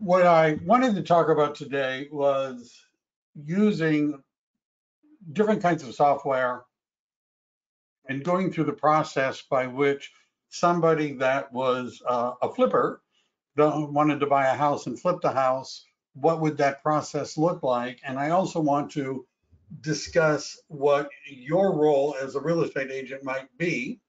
What I wanted to talk about today was using different kinds of software and going through the process by which somebody that was a flipper wanted to buy a house and flip the house, what would that process look like? And I also want to discuss what your role as a real estate agent might be,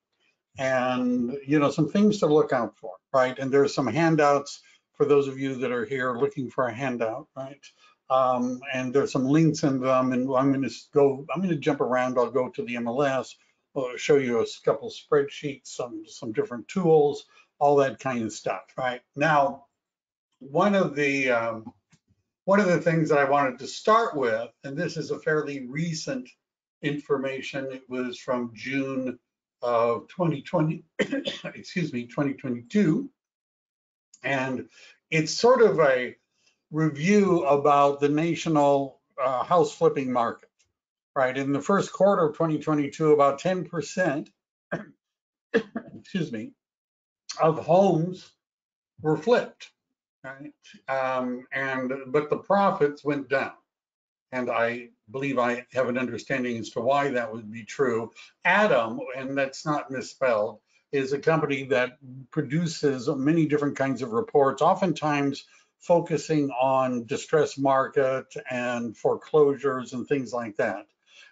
and some things to look out for, right? And there's some handouts for those of you that are here looking for a handout, right? And there's some links in them, and I'm going to jump around. I'll go to the MLS, I'll show you a couple spreadsheets, some different tools, all that kind of stuff, right? Now, one of the things that I wanted to start with, and this is a fairly recent information, it was from June of 2020, excuse me, 2022. And it's sort of a review about the national house flipping market, right? In the first quarter of 2022, about 10%, excuse me, of homes were flipped, right? But the profits went down. And I believe I have an understanding as to why that would be true. Adam, and that's not misspelled, is a company that produces many different kinds of reports, oftentimes focusing on distressed market and foreclosures and things like that.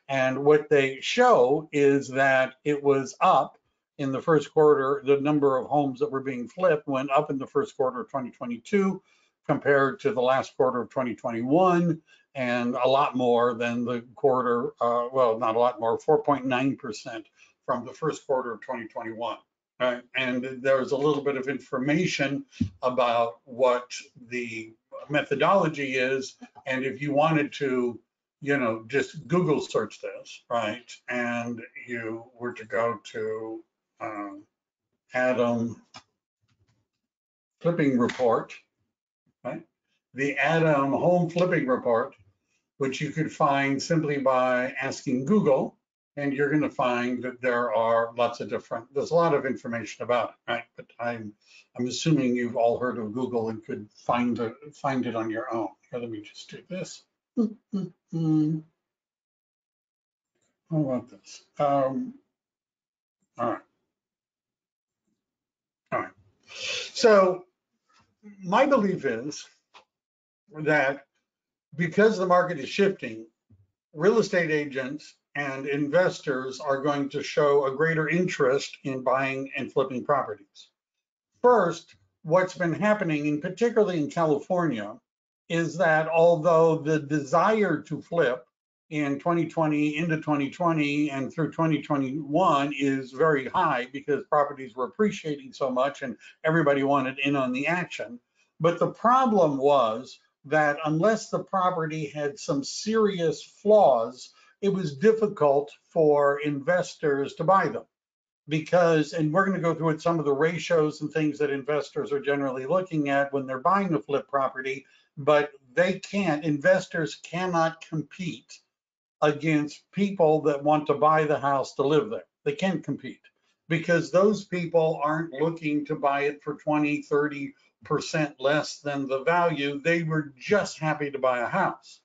And what they show is that it was up in the first quarter. The number of homes that were being flipped went up in the first quarter of 2022 compared to the last quarter of 2021, and a lot more than the quarter, well, not a lot more, 4.9% from the first quarter of 2021. Right? And there's a little bit of information about what the methodology is. And if you wanted to, just Google search this, right? And you were to go to Adam Flipping Report, right? The Adam Home Flipping Report, which you could find simply by asking Google, and you're going to find that there's a lot of information about it, right? But I'm assuming you've all heard of Google and could find it on your own. Here, let me just do this. How about this? All right. So my belief is that because the market is shifting, real estate agents and investors are going to show a greater interest in buying and flipping properties. First, what's been happening, and particularly in California, is that although the desire to flip in 2020 into 2020 and through 2021 is very high because properties were appreciating so much and everybody wanted in on the action. But the problem was that unless the property had some serious flaws, it was difficult for investors to buy them. Because, and we're going to go through some of the ratios and things that investors are generally looking at when they're buying a flip property, but investors cannot compete against people that want to buy the house to live there. They can't compete because those people aren't looking to buy it for 20, 30% less than the value. They were just happy to buy a house.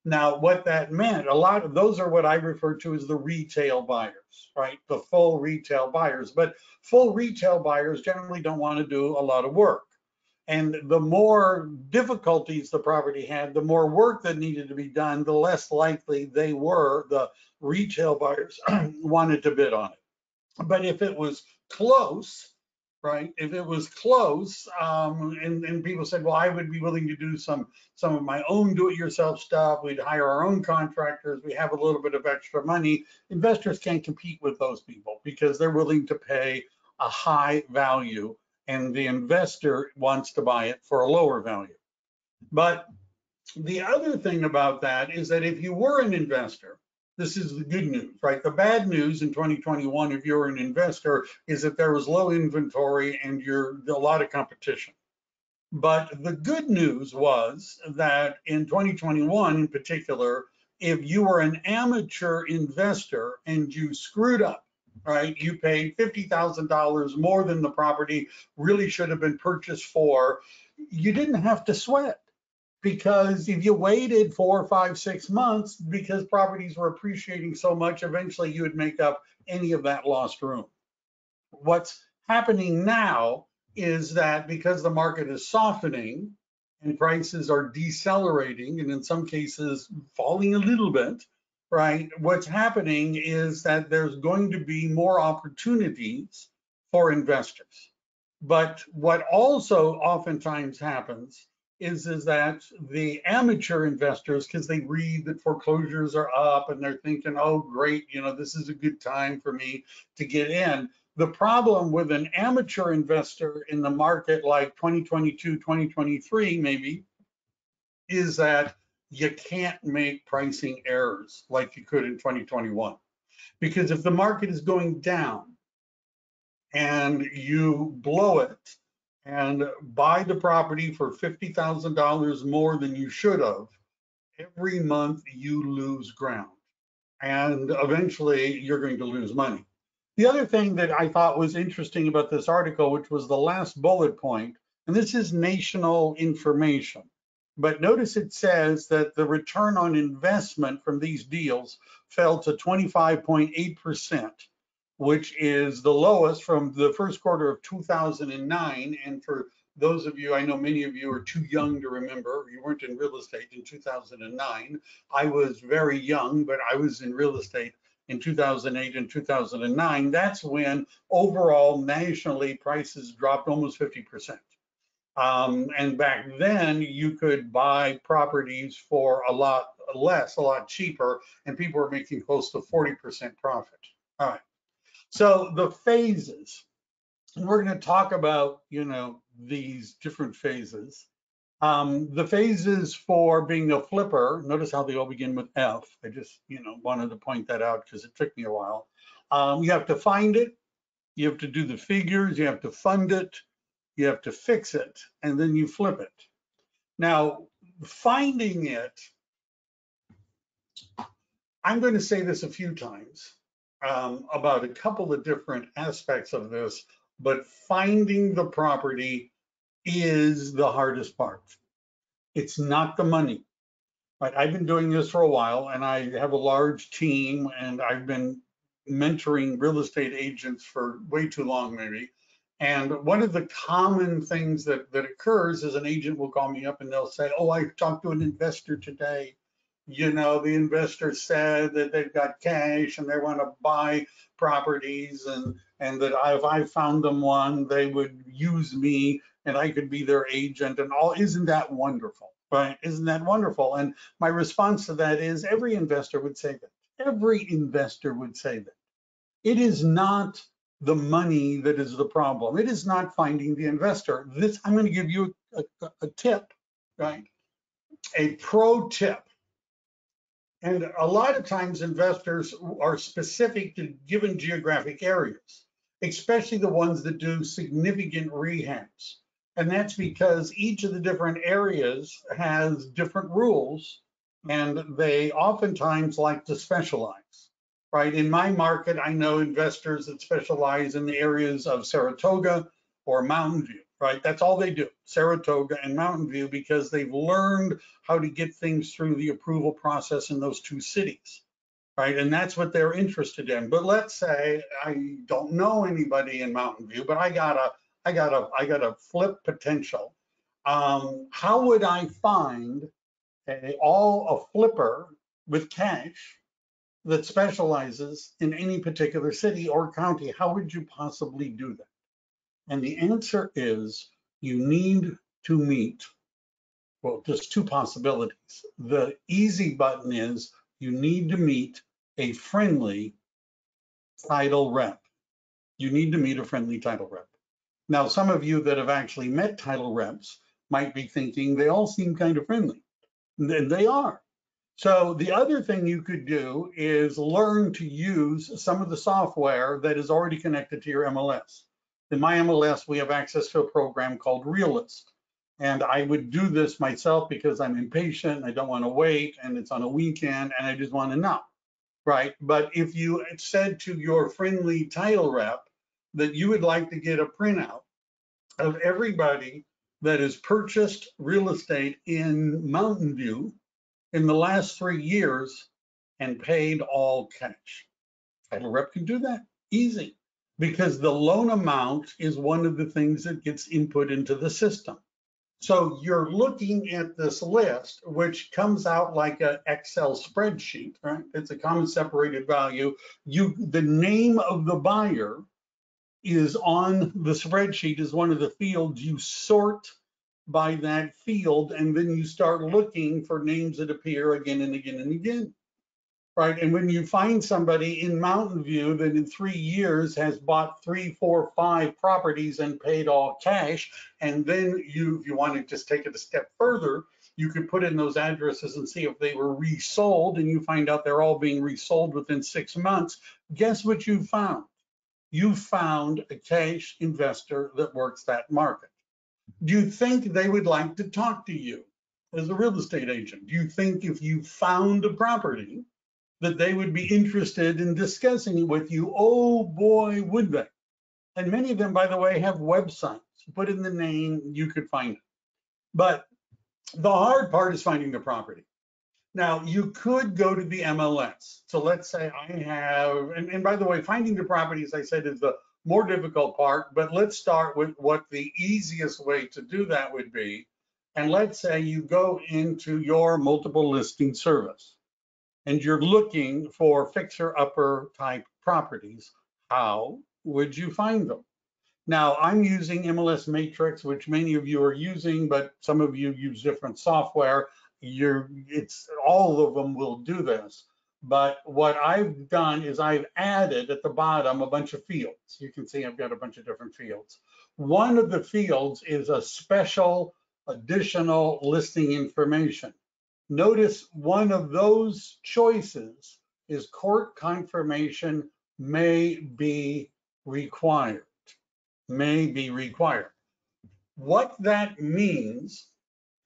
Now, what that meant, a lot of those are what I refer to as the retail buyers, right? The full retail buyers. But full retail buyers generally don't want to do a lot of work. And the more difficulties the property had, the more work that needed to be done, the less likely the retail buyers wanted to bid on it. But if it was close, right? If it was close, and people said, well, I would be willing to do some of my own do-it-yourself stuff. We'd hire our own contractors. We have a little bit of extra money. Investors can't compete with those people because they're willing to pay a high value, and the investor wants to buy it for a lower value. But the other thing about that is that if you were an investor, this is the good news, right? The bad news in 2021, if you're an investor, is that there was low inventory and a lot of competition. But the good news was that in 2021 in particular, if you were an amateur investor and you screwed up, right? You paid $50,000 more than the property really should have been purchased for. you didn't have to sweat, because if you waited 4, 5, 6 months, because properties were appreciating so much, eventually you would make up any of that lost room. What's happening now is that because the market is softening and prices are decelerating, and in some cases falling a little bit, right? What's happening is that there's going to be more opportunities for investors. But what also oftentimes happens is that the amateur investors, because they read that foreclosures are up and they're thinking, oh, great, this is a good time for me to get in. The problem with an amateur investor in the market like 2022, 2023, maybe, is that you can't make pricing errors like you could in 2021. Because if the market is going down and you blow it and buy the property for $50,000 more than you should have, every month you lose ground. And eventually you're going to lose money. The other thing that I thought was interesting about this article, which was the last bullet point, and this is national information, but notice it says that the return on investment from these deals fell to 25.8%, which is the lowest from the first quarter of 2009. And for those of you, I know many of you are too young to remember, you weren't in real estate in 2009. I was very young, but I was in real estate in 2008 and 2009. That's when overall nationally prices dropped almost 50%. And back then you could buy properties for a lot less, a lot cheaper, and people were making close to 40% profit. All right. So the phases, and we're going to talk about, these different phases. The phases for being a flipper, notice how they all begin with F. I just, wanted to point that out because it took me a while. You have to find it, you have to do the figures, you have to fund it, you have to fix it, and then you flip it. Now, finding it, I'm going to say this a few times about a couple of different aspects of this, but finding the property is the hardest part. It's not the money. Right? I've been doing this for a while, and I have a large team, and I've been mentoring real estate agents for way too long, maybe. And one of the common things that occurs is an agent will call me up and they'll say, oh, I talked to an investor today. The investor said that they've got cash and they want to buy properties, and that if I found them one, they would use me and I could be their agent and all. Isn't that wonderful? Right? Isn't that wonderful? And my response to that is every investor would say that. Every investor would say that. It is not the money that is the problem. It is not finding the investor. I'm going to give you a tip, right? A pro tip. And a lot of times investors are specific to given geographic areas, especially the ones that do significant rehabs. And that's because each of the different areas has different rules, and they oftentimes like to specialize, right? In my market, I know investors that specialize in the areas of Saratoga or Mountain View, right? That's all they do, Saratoga and Mountain View, because they've learned how to get things through the approval process in those two cities, right? And that's what they're interested in. But let's say I don't know anybody in Mountain View, but I got a flip potential. How would I find a flipper with cash that specializes in any particular city or county? How would you possibly do that? And the answer is you need to meet, well, just two possibilities. The easy button is you need to meet a friendly title rep. You need to meet a friendly title rep. Now, some of you that have actually met title reps might be thinking they all seem kind of friendly, and they are. So the other thing you could do is learn to use some of the software that is already connected to your MLS. In my MLS, we have access to a program called Realist. And I would do this myself because I'm impatient, I don't want to wait, and it's on a weekend, and I just want to know, right? But if you said to your friendly title rep that you would like to get a printout of everybody that has purchased real estate in Mountain View in the last 3 years and paid all cash? Title rep can do that easy, because the loan amount is one of the things that gets input into the system. So you're looking at this list, which comes out like an Excel spreadsheet, right? It's a common separated value. The name of the buyer is on the spreadsheet is one of the fields. You sort by that field, and then you start looking for names that appear again and again and again. Right, and when you find somebody in Mountain View that in 3 years has bought 3, 4, 5 properties and paid all cash, and then if you want to just take it a step further, you could put in those addresses and see if they were resold, and you find out they're all being resold within 6 months. Guess what you found? You found a cash investor that works that market. Do you think they would like to talk to you as a real estate agent? Do you think if you found a property that they would be interested in discussing it with you? Oh boy, would they. And many of them, by the way, have websites. You put in the name, you could find it. But the hard part is finding the property. Now, you could go to the MLS. So let's say I have, and by the way, finding the property, as I said, is the more difficult part, but let's start with what the easiest way to do that would be. And let's say you go into your multiple listing service, and you're looking for fixer-upper type properties. How would you find them? Now, I'm using MLS Matrix, which many of you are using, but some of you use different software. All of them will do this. But what I've done is I've added at the bottom a bunch of fields. You can see I've got a bunch of different fields. One of the fields is a special additional listing information. Notice one of those choices is court confirmation may be required. May be required. What that means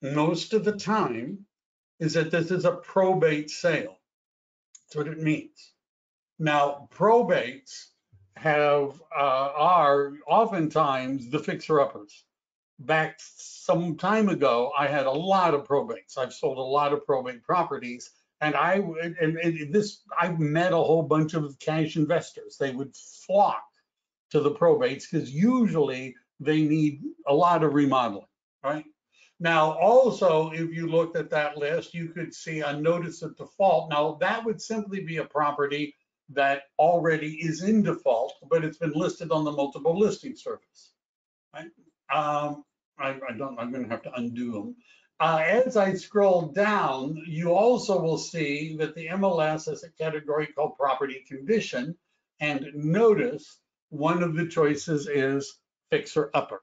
most of the time is that this is a probate sale. That's what it means. Now, probates are oftentimes the fixer-uppers. Back some time ago, I had a lot of probates. I've sold a lot of probate properties, and I've met a whole bunch of cash investors. They would flock to the probates because usually they need a lot of remodeling, right? Now, also, if you looked at that list, you could see a notice of default. Now, that would simply be a property that already is in default, but it's been listed on the multiple listing service, right? I'm going to have to undo them. As I scroll down, you also will see that the MLS has a category called property condition, and notice one of the choices is fixer upper.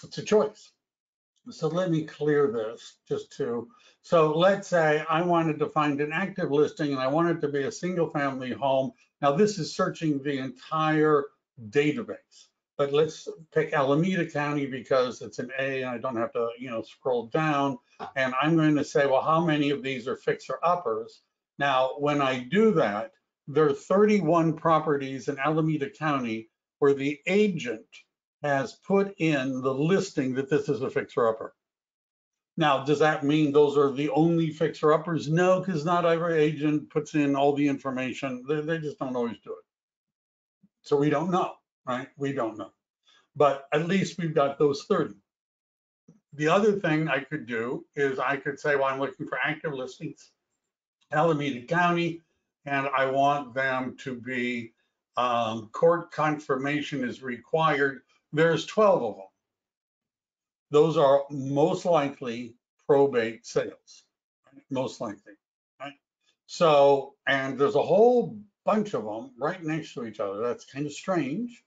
It's a choice. So let me clear this so let's say I wanted to find an active listing and I want it to be a single family home. Now this is searching the entire database, but let's pick Alameda County because it's an A and I don't have to, scroll down. And I'm going to say, well, how many of these are fixer uppers? Now, when I do that, there are 31 properties in Alameda County where the agent has put in the listing that this is a fixer-upper. Now, does that mean those are the only fixer-uppers? No, because not every agent puts in all the information. They just don't always do it. So we don't know, right? We don't know. But at least we've got those 30. The other thing I could do is I could say, well, I'm looking for active listings, Alameda County, and I want them to be court confirmation is required. There's 12 of them. Those are most likely probate sales, right? Most likely, right? So, and there's a whole bunch of them right next to each other. That's kind of strange,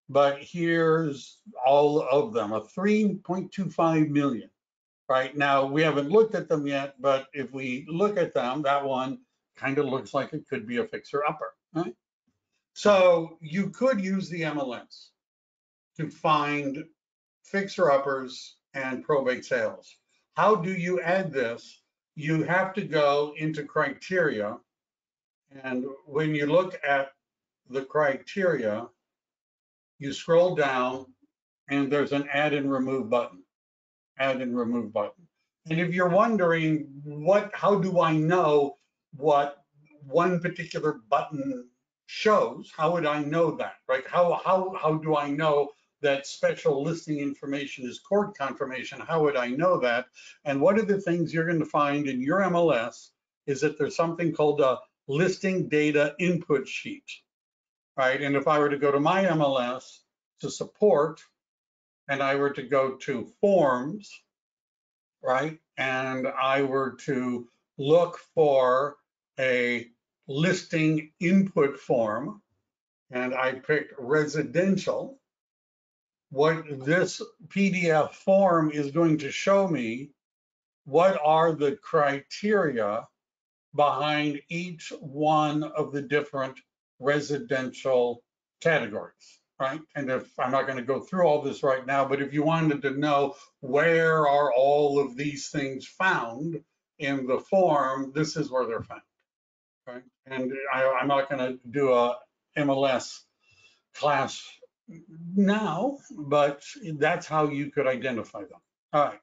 but here's all of them, a 3.25 million. Right now, we haven't looked at them yet, but if we look at them, that one kind of looks like it could be a fixer-upper, right? So you could use the MLS to find fixer-uppers and probate sales. How do you add this? You have to go into criteria, and when you look at the criteria, you scroll down, and there's an add and remove button. add and remove button. And if you're wondering how do I know what one particular button shows, how would I know that, right? How do I know that special listing information is court confirmation? How would I know that? And one of the things you're going to find in your MLS is that there's something called a listing data input sheet, right? And if I were to go to my MLS to support, and I were to go to forms, right? And I were to look for a listing input form, and I picked residential, what this PDF form is going to show me, what are the criteria behind each one of the different residential categories, right? And if I'm not going to go through all this right now, but if you wanted to know where are all of these things found in the form, this is where they're found, right? And I'm not going to do a MLS class now, but that's how you could identify them. All right.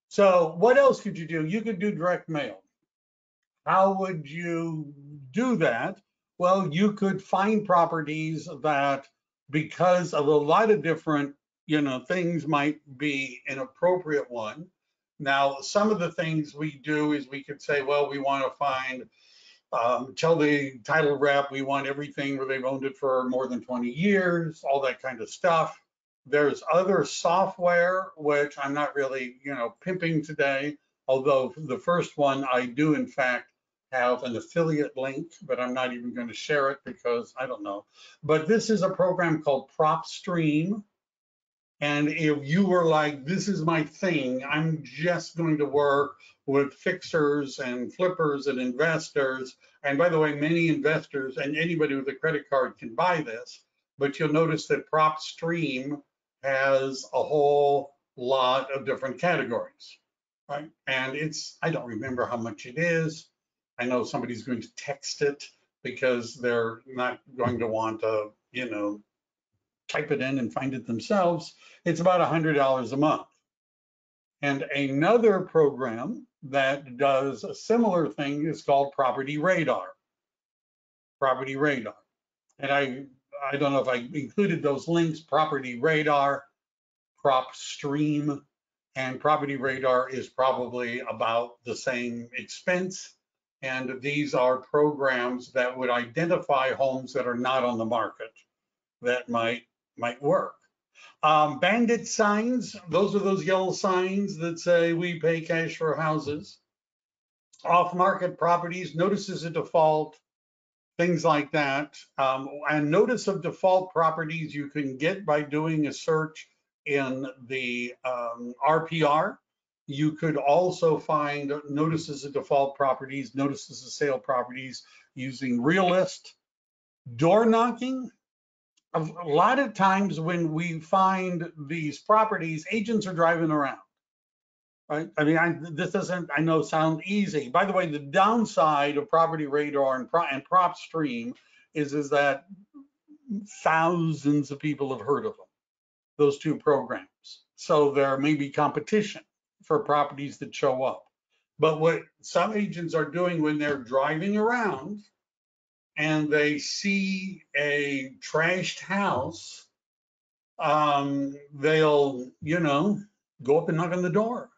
So what else could you do? You could do direct mail. How would you do that? Well, you could find properties that, because of a lot of different, things, might be an appropriate one. Now, some of the things we do is we could say, well, we want to find, tell the title rep we want everything where they've owned it for more than 20 years, all that kind of stuff. There's other software, which I'm not really, pimping today, although the first one I do, in fact, have an affiliate link, but I'm not even going to share it because I don't know. But this is a program called PropStream. And if you were like, this is my thing, I'm just going to work with fixers and flippers and investors. And by the way, many investors and anybody with a credit card can buy this, but you'll notice that PropStream has a whole lot of different categories, right? And I don't remember how much it is. I know somebody's going to text it because they're not going to want to, type it in and find it themselves. It's about $100 a month. And another program that does a similar thing is called Property Radar. Property Radar. And I don't know if I included those links. Property Radar, PropStream, and Property Radar is probably about the same expense. And these are programs that would identify homes that are not on the market that might work. Bandit Signs, those are those yellow signs that say we pay cash for houses. Off-market properties, notices of default, things like that. And notice of default properties you can get by doing a search in the RPR. You could also find notices of default properties, notices of sale properties using Realist. Door knocking. A lot of times when we find these properties, agents are driving around, right? I mean, this doesn't, I know, sound easy. By the way, the downside of Property Radar and PropStream is that thousands of people have heard of them, those two programs. So there may be competition for properties that show up. But what some agents are doing when they're driving around and they see a trashed house, they'll, go up and knock on the door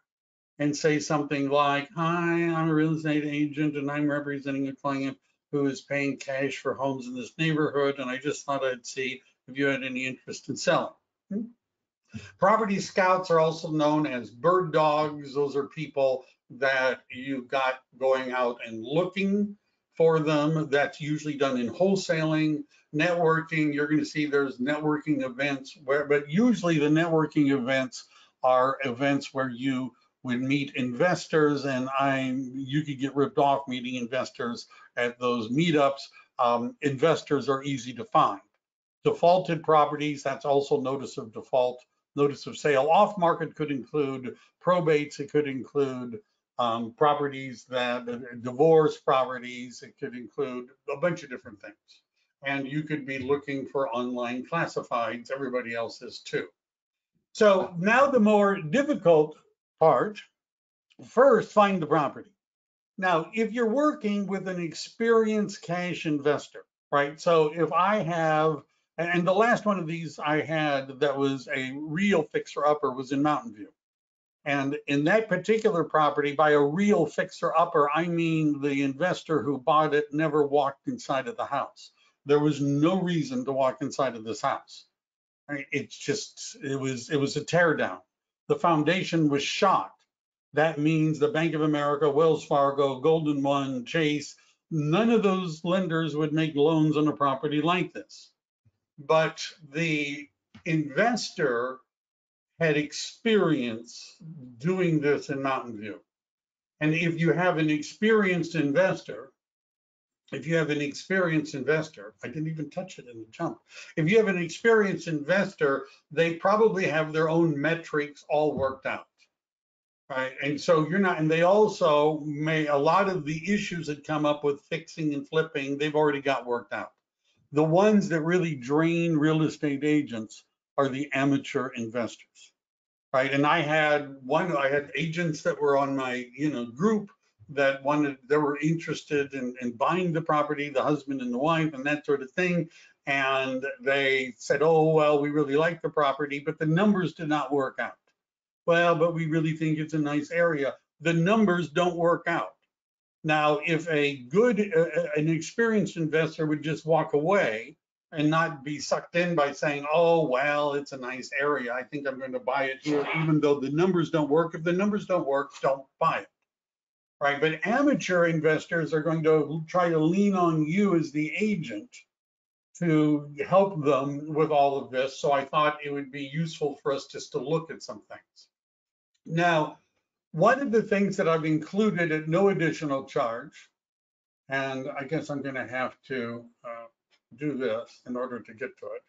and say something like, hi, I'm a real estate agent and I'm representing a client who is paying cash for homes in this neighborhood, and I just thought I'd see if you had any interest in selling. Property scouts are also known as bird dogs. Those are people that you've got going out and looking for them. That's usually done in wholesaling. Networking, you're going to see there's networking events but usually the networking events are events where you would meet investors, and you could get ripped off meeting investors at those meetups. Investors are easy to find. Defaulted properties, that's also notice of default, notice of sale. Off market could include probates, it could include properties that divorce properties, it could include a bunch of different things. And you could be looking for online classifieds, everybody else is too. So now the more difficult part, first find the property. Now, if you're working with an experienced cash investor, right? So if I have, and the last one of these I had that was a real fixer-upper was in Mountain View. And in that particular property, by a real fixer-upper, I mean the investor who bought it never walked inside of the house. There was no reason to walk inside of this house. Right? It's just, it was a tear down. The foundation was shot. That means the Bank of America, Wells Fargo, Golden One, Chase, none of those lenders would make loans on a property like this. But the investor had experience doing this in Mountain View. And if you have an experienced investor, I didn't even touch it in the jump. If you have an experienced investor, they probably have their own metrics all worked out. Right. And so you're not, and they also a lot of the issues that come up with fixing and flipping, they've already got worked out. The ones that really drain real estate agents are the amateur investors. Right. And I had agents that were on my, group that were interested in buying the property, the husband and the wife and that sort of thing. And they said, oh, well, we really like the property, but the numbers did not work out. Well, but we really think it's a nice area. The numbers don't work out. Now, if an experienced investor would just walk away and not be sucked in by saying, oh, well, it's a nice area, I think I'm going to buy it here, even though the numbers don't work. If the numbers don't work, don't buy it, right? But amateur investors are going to try to lean on you as the agent to help them with all of this. So I thought it would be useful for us just to look at some things. Now, one of the things that I've included at no additional charge, and I guess I'm going to have to do this in order to get to it.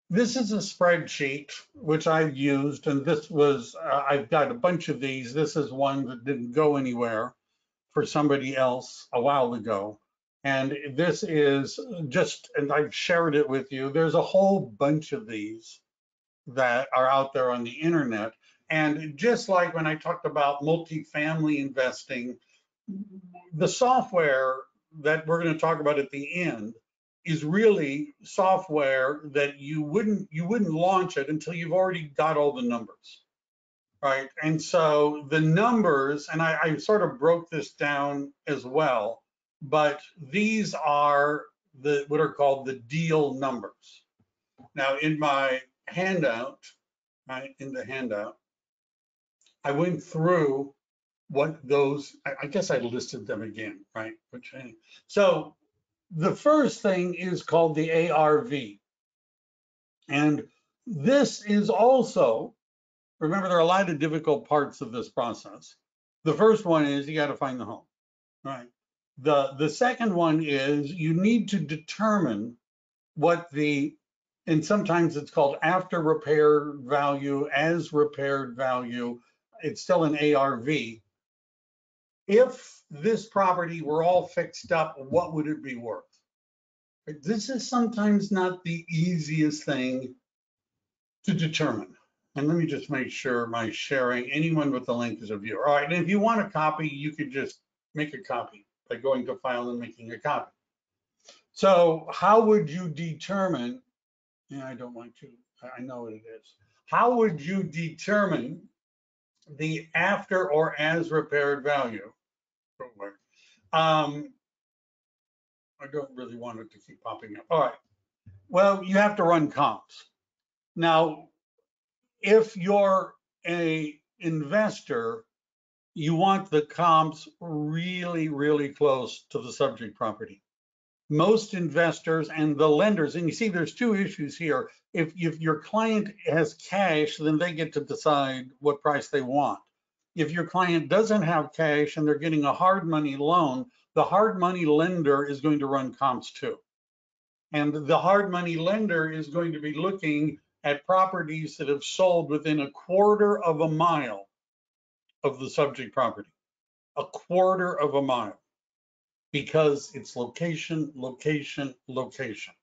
This is a spreadsheet which I've used, and this was, I've got a bunch of these. This is one that didn't go anywhere for somebody else a while ago. And this is just, and I've shared it with you, there's a whole bunch of these that are out there on the internet. And just like when I talked about multifamily investing, the software that we're going to talk about at the end is really software that you wouldn't launch it until you've already got all the numbers, right? And so the numbers, and I sort of broke this down as well, but these are what are called the deal numbers. Now in my handout, right, I went through what those, I guess I listed them again, right? So the first thing is called the ARV. And this is also, remember, there are a lot of difficult parts of this process. The first one is you got to find the home, right? The second one is you need to determine what and sometimes it's called after repair value, as repaired value. It's still an ARV. If this property were all fixed up, what would it be worth? This is sometimes not the easiest thing to determine. And let me just make sure my sharing, anyone with the link is a viewer. All right, and if you want a copy, you could just make a copy by going to File and making a copy. So how would you determine, I don't want to, I know what it is. How would you determine the after or as repaired value? I don't really want it to keep popping up. All right. Well, you have to run comps. Now, if you're a investor, you want the comps really, really close to the subject property. Most investors and the lenders, and you see there's two issues here. If your client has cash, then they get to decide what price they want. If your client doesn't have cash and they're getting a hard money loan, the hard money lender is going to run comps too. And the hard money lender is going to be looking at properties that have sold within a quarter of a mile of the subject property, a quarter of a mile, because it's location, location, location.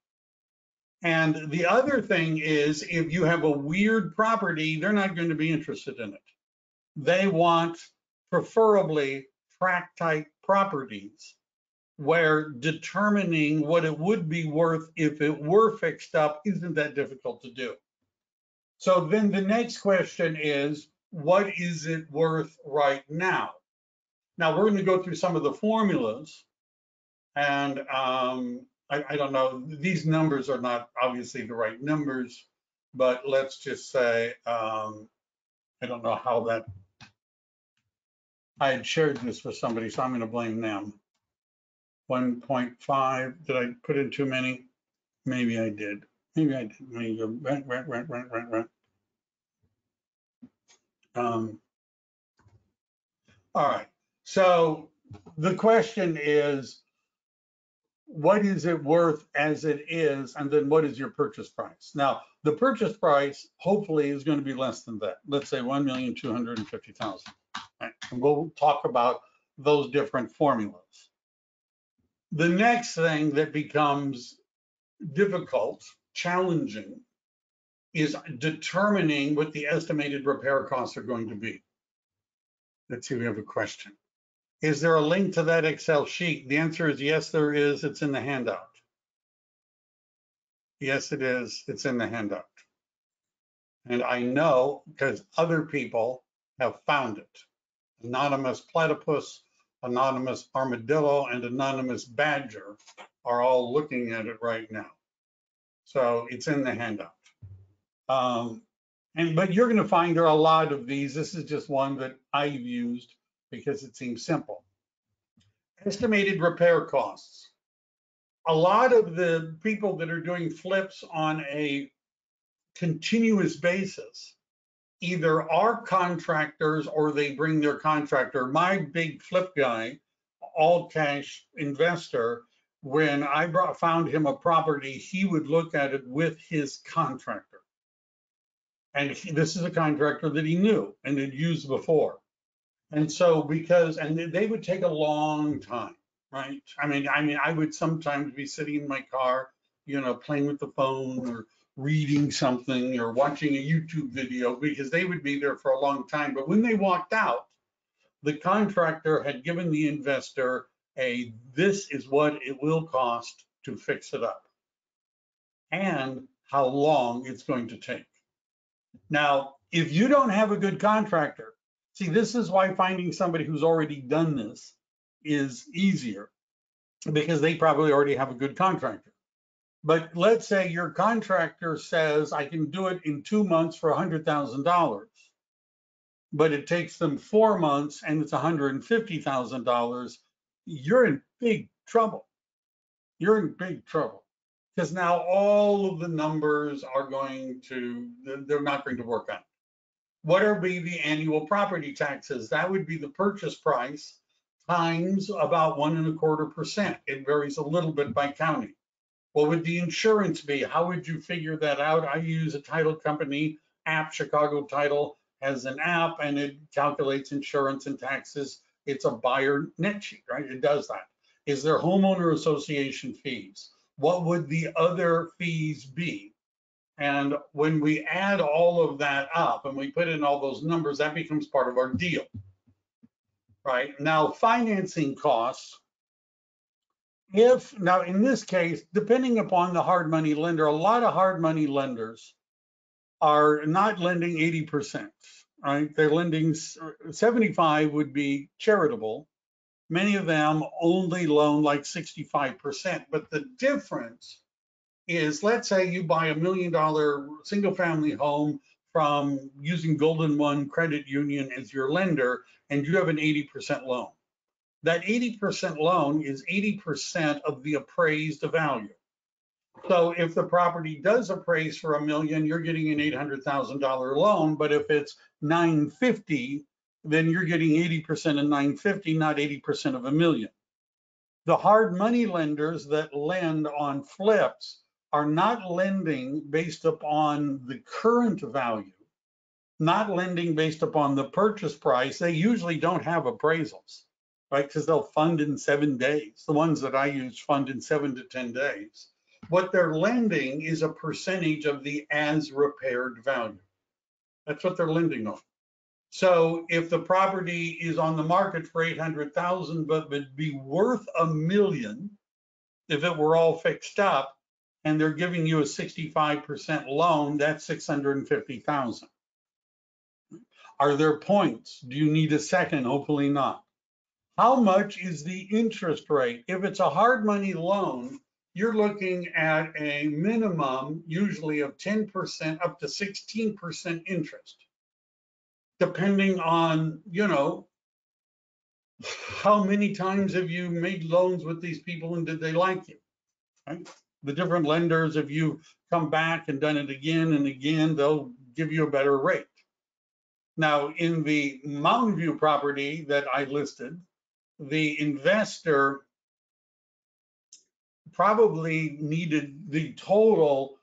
And the other thing is, if you have a weird property, they're not going to be interested in it. They want preferably tract type properties where determining what it would be worth if it were fixed up isn't that difficult to do. So then the next question is, what is it worth right now? Now we're going to go through some of the formulas, and I don't know, these numbers are not obviously the right numbers, but let's just say, I don't know how that, I had shared this with somebody, so I'm going to blame them. 1.5, did I put in too many? Maybe I did. Maybe I did. Maybe rent. All right. So the question is, what is it worth as it is? And then what is your purchase price? Now, the purchase price hopefully is going to be less than that. Let's say 1,250,000. Right? And we'll talk about those different formulas. The next thing that becomes difficult, challenging, is determining what the estimated repair costs are going to be. Let's see, we have a question. Is there a link to that Excel sheet? The answer is yes, there is. It's in the handout. Yes, it is. It's in the handout. And I know because other people have found it. Anonymous platypus, anonymous armadillo, and anonymous badger are all looking at it right now. So it's in the handout. But you're going to find there are a lot of these. This is just one that I've used because it seems simple. Estimated repair costs. A lot of the people that are doing flips on a continuous basis either are contractors or they bring their contractor. My big flip guy, all cash investor, when I found him a property, he would look at it with his contractor. And this is a contractor that he knew and had used before. And so and they would take a long time, right? I mean, I would sometimes be sitting in my car, playing with the phone or reading something or watching a YouTube video because they would be there for a long time. But when they walked out, the contractor had given the investor this is what it will cost to fix it up and how long it's going to take. Now, if you don't have a good contractor, see, this is why finding somebody who's already done this is easier because they probably already have a good contractor. But let's say your contractor says, I can do it in 2 months for $100,000, but it takes them 4 months and it's $150,000. You're in big trouble. You're in big trouble because now all of the numbers are they're not going to work out. What would be the annual property taxes? That would be the purchase price times about 1.25%. It varies a little bit by county. What would the insurance be? How would you figure that out? I use a title company app. Chicago Title has an app and it calculates insurance and taxes. It's a buyer net sheet, right? It does that. Is there homeowner association fees? What would the other fees be? And when we add all of that up and we put in all those numbers, that becomes part of our deal, right? Now, financing costs, now in this case, depending upon the hard money lender, a lot of hard money lenders are not lending 80%, right? They're lending 75 would be charitable. Many of them only loan like 65%, but the difference is, let's say you buy $1 million single family home from using Golden One Credit Union as your lender, and you have an 80% loan. That 80% loan is 80% of the appraised value. So if the property does appraise for $1 million, you're getting an $800,000 loan, but if it's $950,000, then you're getting 80% of $950,000, not 80% of $1 million. The hard money lenders that lend on flips are not lending based upon the current value, not lending based upon the purchase price. They usually don't have appraisals, right? Because they'll fund in 7 days. The ones that I use fund in 7 to 10 days. What they're lending is a percentage of the as repaired value. That's what they're lending on. So if the property is on the market for 800,000, but would be worth $1 million if it were all fixed up, and they're giving you a 65% loan, that's 650,000. Are there points? Do you need a second? Hopefully not. How much is the interest rate? If it's a hard money loan, you're looking at a minimum usually of 10% up to 16% interest, depending on, you know, how many times have you made loans with these people and did they like you? Right? The different lenders, if you come back and done it again and again, they'll give you a better rate. Now, in the Mountain View property that I listed, the investor probably needed the total,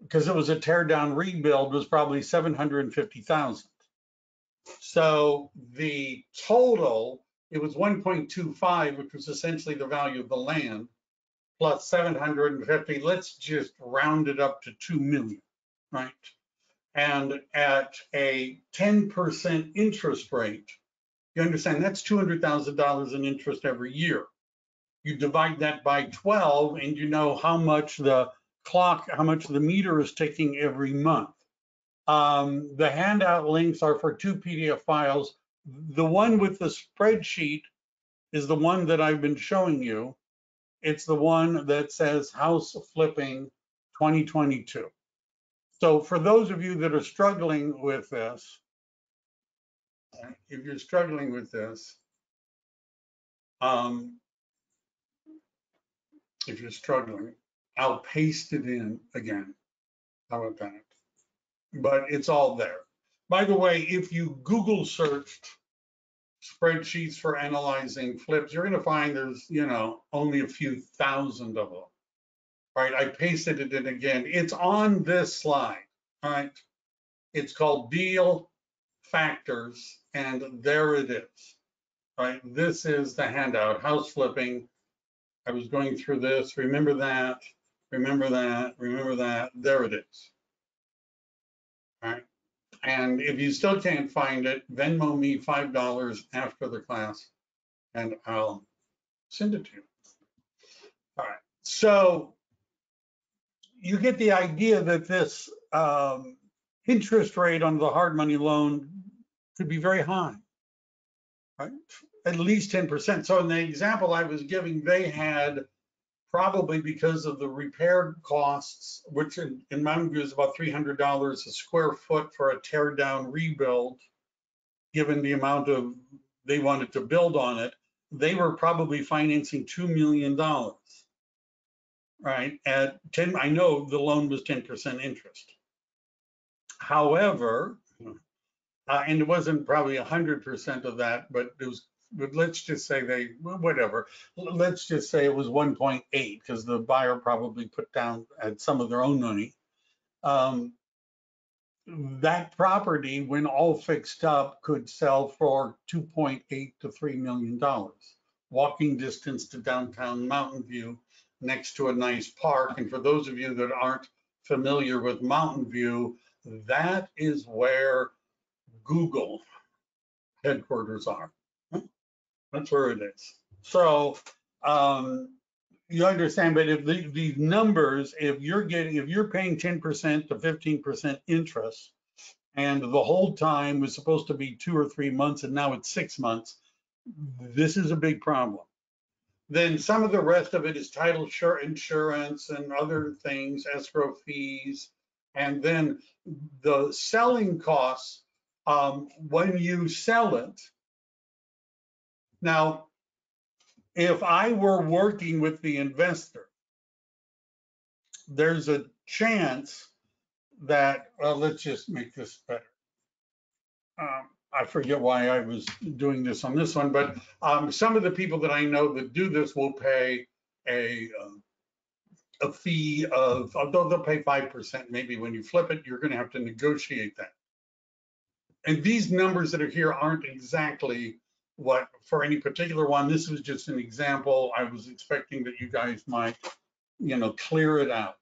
because it was a tear down rebuild, was probably 750,000. So the total, it was 1.25, which was essentially the value of the land, plus 750. Let's just round it up to 2 million, right? And at a 10% interest rate, you understand that's $200,000 in interest every year. You divide that by 12 and you know how much the meter is ticking every month. The handout links are for 2 PDF files. The one with the spreadsheet is the one that I've been showing you. It's the one that says House Flipping 2022. So for those of you that are struggling with this, if you're struggling with this, if you're struggling, I'll paste it in again. How about that? But it's all there. By the way, if you Google searched spreadsheets for analyzing flips, you're going to find there's, you know, only a few thousand of them. Right? I pasted it in again. It's on this slide. All right. It's called Deal Factors, and there it is. Right. This is the handout. House flipping. I was going through this. Remember that. Remember that. Remember that. There it is. All right. And if you still can't find it, Venmo me $5 after the class, and I'll send it to you. All right. So you get the idea that this interest rate on the hard money loan could be very high, right? At least 10%. So in the example I was giving, they had probably, because of the repair costs, which in Mountain View is about $300 a square foot for a tear down rebuild, given the amount of they wanted to build on it, they were probably financing $2 million, right? At 10, I know the loan was 10% interest. However, and it wasn't probably 100% of that, but it was, but let's just say they, whatever, let's just say it was 1.8 because the buyer probably put down at some of their own money. That property, when all fixed up, could sell for $2.8 to $3 million. Walking distance to downtown Mountain View, next to a nice park. And for those of you that aren't familiar with Mountain View, that is where Google headquarters are. That's where it is. So you understand, but if these numbers, if you're paying 10% to 15% interest, and the hold time was supposed to be 2 or 3 months, and now it's 6 months, this is a big problem. Then some of the rest of it is title insurance and other things, escrow fees, and then the selling costs when you sell it. Now, if I were working with the investor, there's a chance that, let's just make this better. I forget why I was doing this on this one, but some of the people that I know that do this will pay a fee of, although they'll pay 5%, maybe when you flip it, you're going to have to negotiate that. And these numbers that are here aren't exactly what for any particular one. This was just an example. I was expecting that you guys might, you know, clear it out,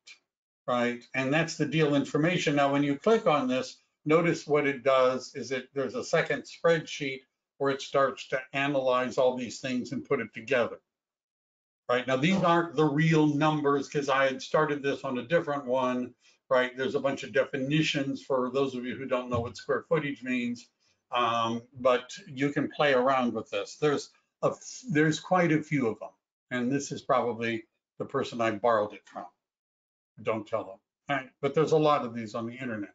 right? And that's the deal information. Now, when you click on this, notice what it does is there's a second spreadsheet where it starts to analyze all these things and put it together. Right now, these aren't the real numbers because I had started this on a different one. Right, there's a bunch of definitions for those of you who don't know what square footage means, but you can play around with this. There's quite a few of them, and this is probably the person I borrowed it from. Don't tell them. Right? But there's a lot of these on the internet.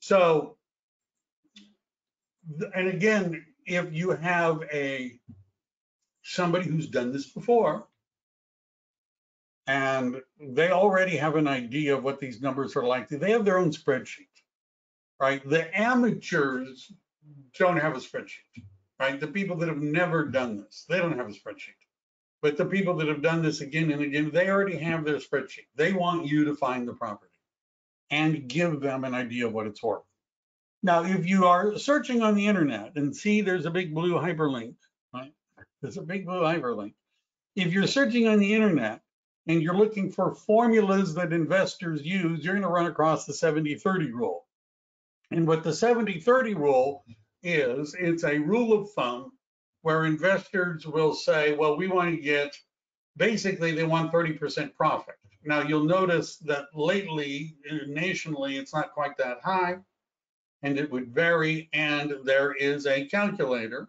So, and again, if you have somebody who's done this before, and they already have an idea of what these numbers are like, they have their own spreadsheet, right? The amateurs don't have a spreadsheet, right? The people that have never done this, they don't have a spreadsheet. But the people that have done this again and again, they already have their spreadsheet. They want you to find the property and give them an idea of what it's worth. Now, if you are searching on the internet and see there's a big blue hyperlink, right? There's a big blue hyperlink. If you're searching on the internet and you're looking for formulas that investors use, you're going to run across the 70-30 rule. And what the 70-30 rule is, it's a rule of thumb where investors will say, well, we want to get, basically they want 30% profit. Now you'll notice that lately, nationally, it's not quite that high, and it would vary, and there is a calculator.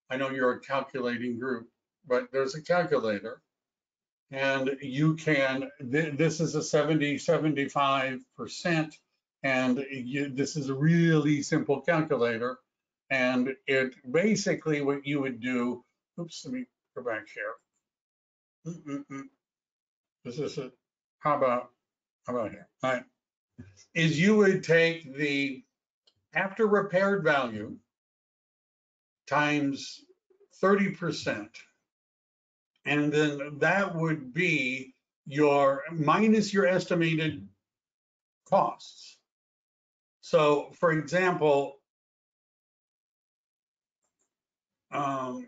I know you're a calculating group, but there's a calculator. And you can, this is a 70-75%, and this is a really simple calculator. And it basically what you would do, oops, let me go back here. This is it. How about here? All right. Is you would take the after repaired value times 30%. And then that would be your minus your estimated costs. So for example, I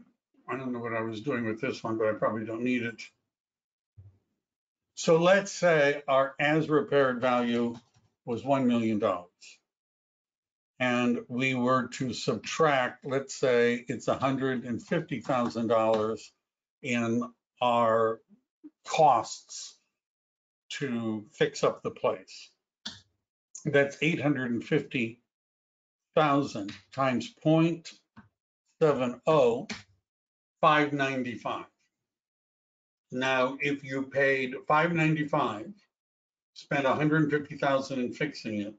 don't know what I was doing with this one, but I probably don't need it. So let's say our as repaired value was $1 million. And we were to subtract, let's say it's $150,000 in our costs to fix up the place. That's 850,000 times 0.70, 595. Now, if you paid 595, spent 150,000 in fixing it,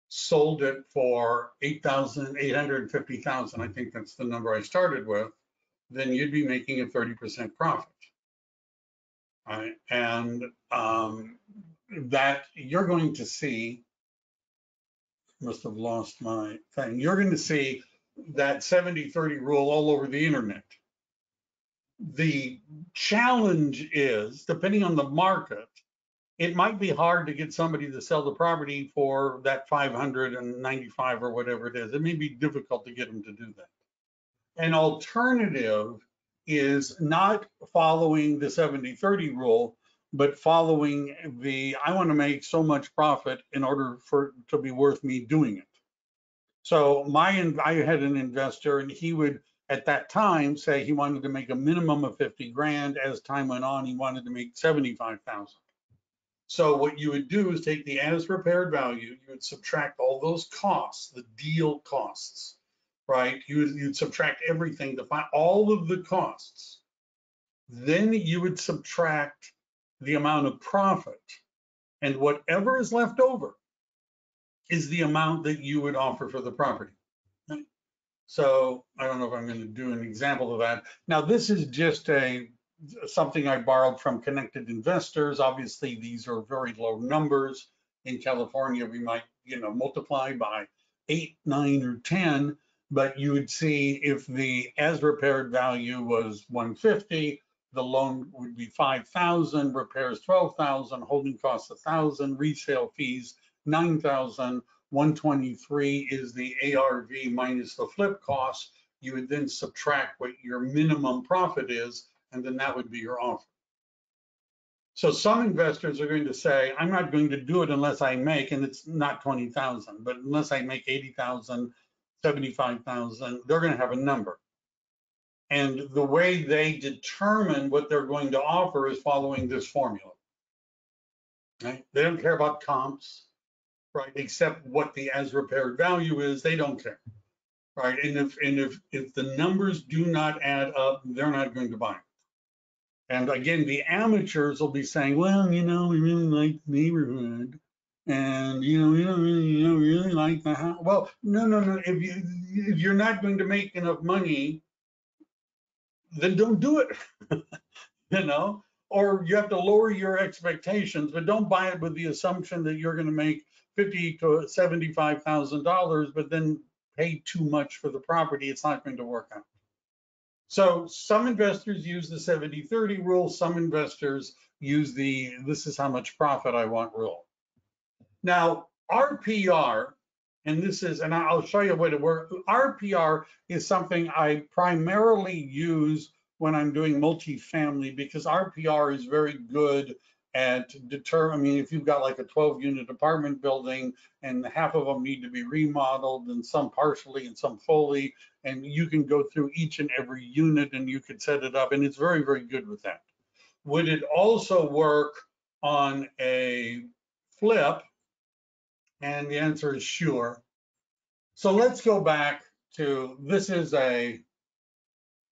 sold it for 8,850,000, I think that's the number I started with, then you'd be making a 30% profit. Right? And that you're going to see, must have lost my thing, you're going to see that 70-30 rule all over the internet. The challenge is, depending on the market, it might be hard to get somebody to sell the property for that 595 or whatever it is. It may be difficult to get them to do that. An alternative is not following the 70-30 rule, but following the, I want to make so much profit in order for it to be worth me doing it. So I had an investor, and he would, at that time, say he wanted to make a minimum of 50 grand. As time went on, he wanted to make 75,000. So what you would do is take the as repaired value, you would subtract all those costs, the deal costs, right? You'd subtract everything to find all of the costs. Then you would subtract the amount of profit, and whatever is left over is the amount that you would offer for the property. Right? So I don't know if I'm going to do an example of that. Now, this is just something I borrowed from Connected Investors. Obviously, these are very low numbers. In California, we might, multiply by 8, 9, or 10, but you would see if the as repaired value was 150, the loan would be 5,000, repairs 12,000, holding costs 1,000, resale fees 9,000, 123 is the ARV minus the flip costs. You would then subtract what your minimum profit is, and then that would be your offer. So some investors are going to say, I'm not going to do it unless I make, and it's not 20,000, but unless I make 80,000, 75,000, they're going to have a number. And the way they determine what they're going to offer is following this formula. Right? They don't care about comps, right? Except what the as repaired value is, they don't care. Right. And if the numbers do not add up, they're not going to buy it. And again, the amateurs will be saying, well, you know, we really like the neighborhood, and you know, we don't really like the house. Well, no. If you're not going to make enough money, then don't do it. You know, or you have to lower your expectations, but don't buy it with the assumption that you're going to make $50,000 to $75,000, but then pay too much for the property. It's not going to work out. So some investors use the 70-30 rule. Some investors use the this is how much profit I want rule. Now, RPR, and this is, and I'll show you what it works. RPR is something I primarily use when I'm doing multifamily, because RPR is very good at determining if you've got like a 12-unit apartment building and half of them need to be remodeled and some partially and some fully, and you can go through each and every unit and you could set it up, and it's very, very good with that. Would it also work on a flip? And the answer is sure. So let's go back to, this is I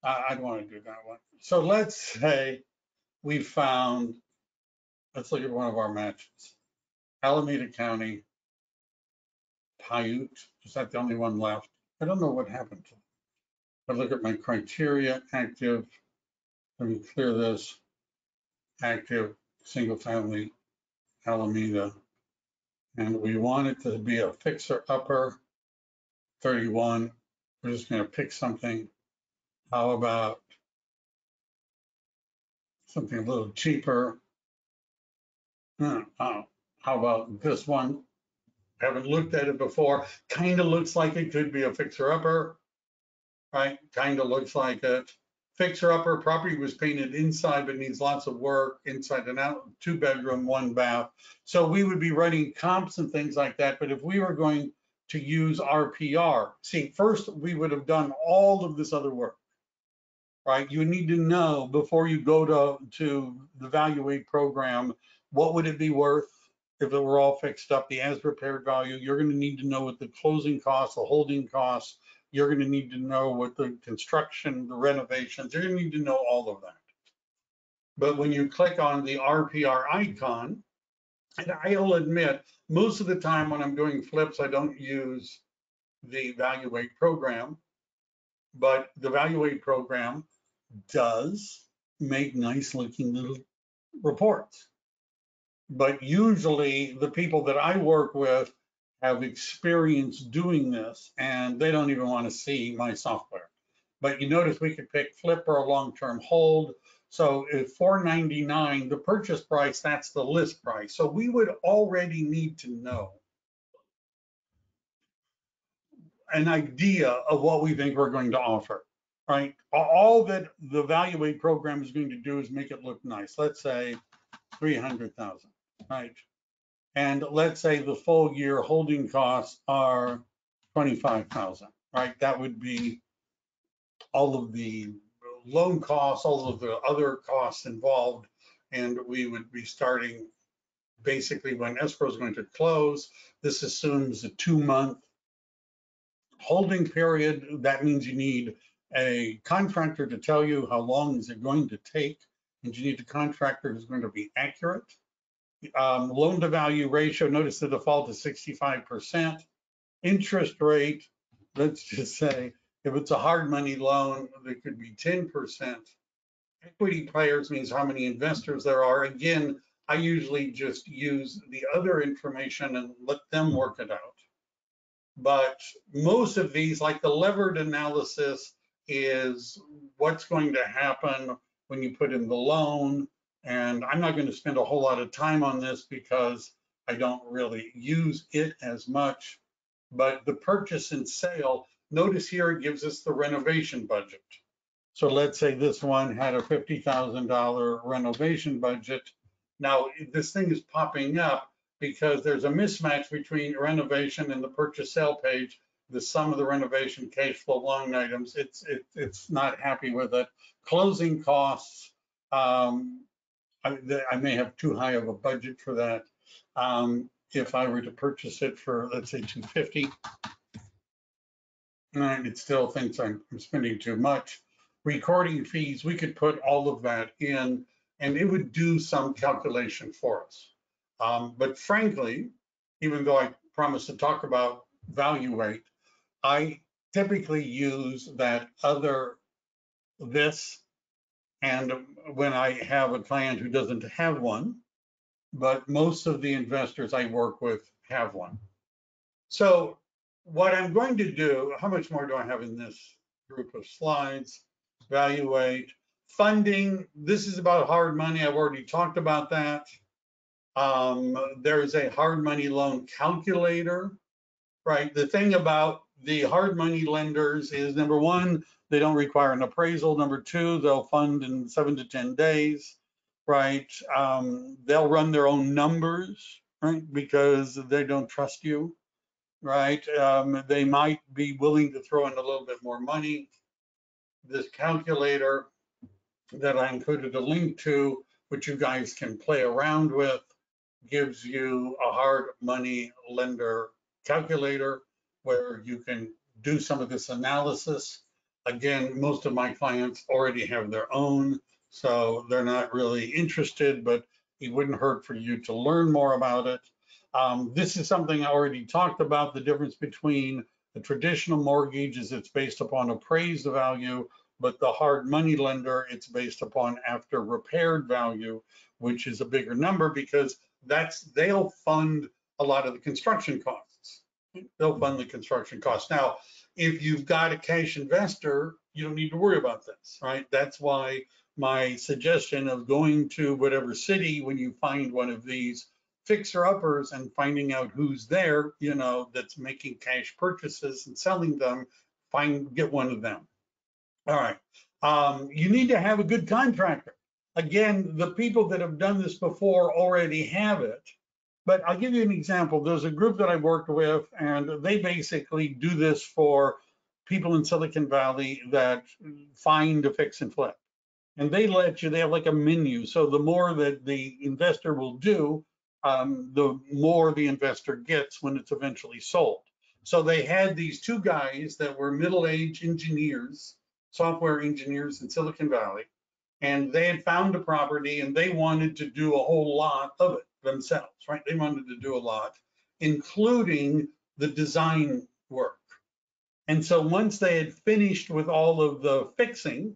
don't want to do that one. So let's say we found, let's look at one of our matches. Alameda County, Paiute, is that the only one left? I don't know what happened to it. I look at my criteria, active, let me clear this, active, single family, Alameda. And we want it to be a fixer upper, 31. We're just going to pick something. How about something a little cheaper? How about this one? Haven't looked at it before. Kind of looks like it could be a fixer upper, right? Kind of looks like it. Fixer upper, property was painted inside but needs lots of work, inside and out, 2-bedroom, 1 bath. So we would be running comps and things like that. But if we were going to use RPR, see, first we would have done all of this other work, right? You need to know before you go to the Valuate program, what would it be worth if it were all fixed up, the as repaired value. You're going to need to know what the closing costs, the holding costs. You're going to need to know what the construction, the renovations, you're going to need to know all of that. But when you click on the RPR icon, and I'll admit, most of the time when I'm doing flips, I don't use the Valuate program, but the Valuate program does make nice looking little reports. But usually the people that I work with have experience doing this and they don't even want to see my software. But you notice we could pick flip or a long-term hold. So if $499, the purchase price, that's the list price. So we would already need to know an idea of what we think we're going to offer, right? All that the Valuate program is going to do is make it look nice. Let's say 300,000, right? And let's say the full year holding costs are 25,000, right? That would be all of the loan costs, all of the other costs involved. And we would be starting basically when escrow is going to close. This assumes a 2-month holding period. That means you need a contractor to tell you how long is it going to take, and you need a contractor who's going to be accurate. Loan to value ratio, notice the default is 65%. Interest rate, let's just say if it's a hard money loan, it could be 10%. Equity players means how many investors there are. Again, I usually just use the other information and let them work it out. But most of these, like the levered analysis, is what's going to happen when you put in the loan. And I'm not going to spend a whole lot of time on this because I don't really use it as much. But the purchase and sale, notice here it gives us the renovation budget. So let's say this one had a $50,000 renovation budget. Now, this thing is popping up because there's a mismatch between renovation and the purchase sale page. The sum of the renovation cash flow line items, it's not happy with it. Closing costs, I may have too high of a budget for that. If I were to purchase it for, let's say, $250, and it still thinks I'm spending too much. Recording fees, we could put all of that in, and it would do some calculation for us. But frankly, even though I promised to talk about Valuate, I typically use this, and when I have a client who doesn't have one, but most of the investors I work with have one. So what I'm going to do, how much more do I have in this group of slides? Valuate, funding, this is about hard money. I've already talked about that. There's a hard money loan calculator, right? The thing about the hard money lenders is, number one, they don't require an appraisal. Number two, they'll fund in 7 to 10 days, right? They'll run their own numbers, right? Because they don't trust you, right? They might be willing to throw in a little bit more money. This calculator that I included a link to, which you guys can play around with, gives you a hard money lender calculator where you can do some of this analysis. Again, most of my clients already have their own, so they're not really interested, but it wouldn't hurt for you to learn more about it. This is something I already talked about. The difference between the traditional mortgage is it's based upon appraised value, but the hard money lender, it's based upon after repaired value, which is a bigger number because they'll fund a lot of the construction costs. They'll fund the construction costs. Now, if you've got a cash investor, you don't need to worry about this, right? That's why my suggestion of going to whatever city when you find one of these fixer-uppers and finding out who's there, that's making cash purchases and selling them, get one of them. All right. You need to have a good contractor. Again, the people that have done this before already have it. But I'll give you an example. There's a group that I worked with, and they basically do this for people in Silicon Valley that find a fix and flip. And they have like a menu. So the more that the investor will do, the more the investor gets when it's eventually sold. So they had these two guys that were middle-aged engineers, software engineers in Silicon Valley, and they had found a property and they wanted to do a whole lot of it themselves, right? They wanted to do a lot, including the design work. And so once they had finished with all of the fixing,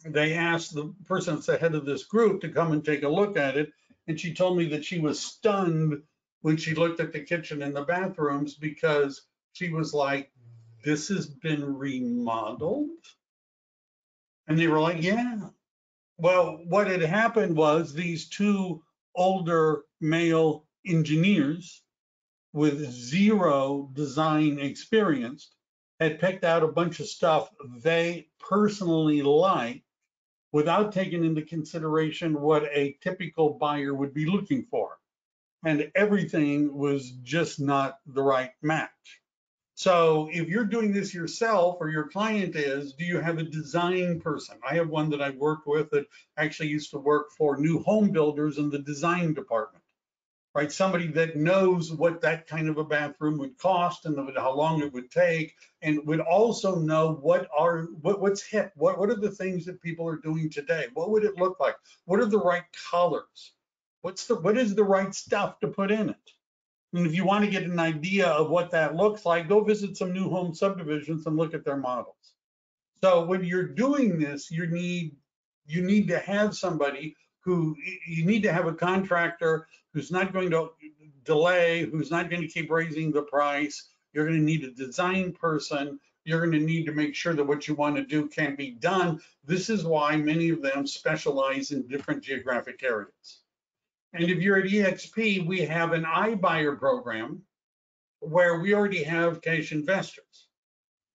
they asked the person that's the head of this group to come and take a look at it. And she told me that she was stunned when she looked at the kitchen and the bathrooms because she was like, this has been remodeled? And they were like, yeah. Well, what had happened was these two older male engineers with zero design experience had picked out a bunch of stuff they personally liked without taking into consideration what a typical buyer would be looking for. And everything was just not the right match. So if you're doing this yourself or your client is, do you have a design person? I have one that I worked with that actually used to work for new home builders in the design department, right? Somebody that knows what that kind of a bathroom would cost and how long it would take, and would also know what's hip, what are the things that people are doing today? What would it look like? What are the right colors? What is the right stuff to put in it? And if you want to get an idea of what that looks like, go visit some new home subdivisions and look at their models. So when you're doing this, you need to have somebody you need to have a contractor who's not going to delay, who's not going to keep raising the price. You're going to need a design person. You're going to need to make sure that what you want to do can be done. This is why many of them specialize in different geographic areas. And if you're at EXP, we have an iBuyer program where we already have cash investors.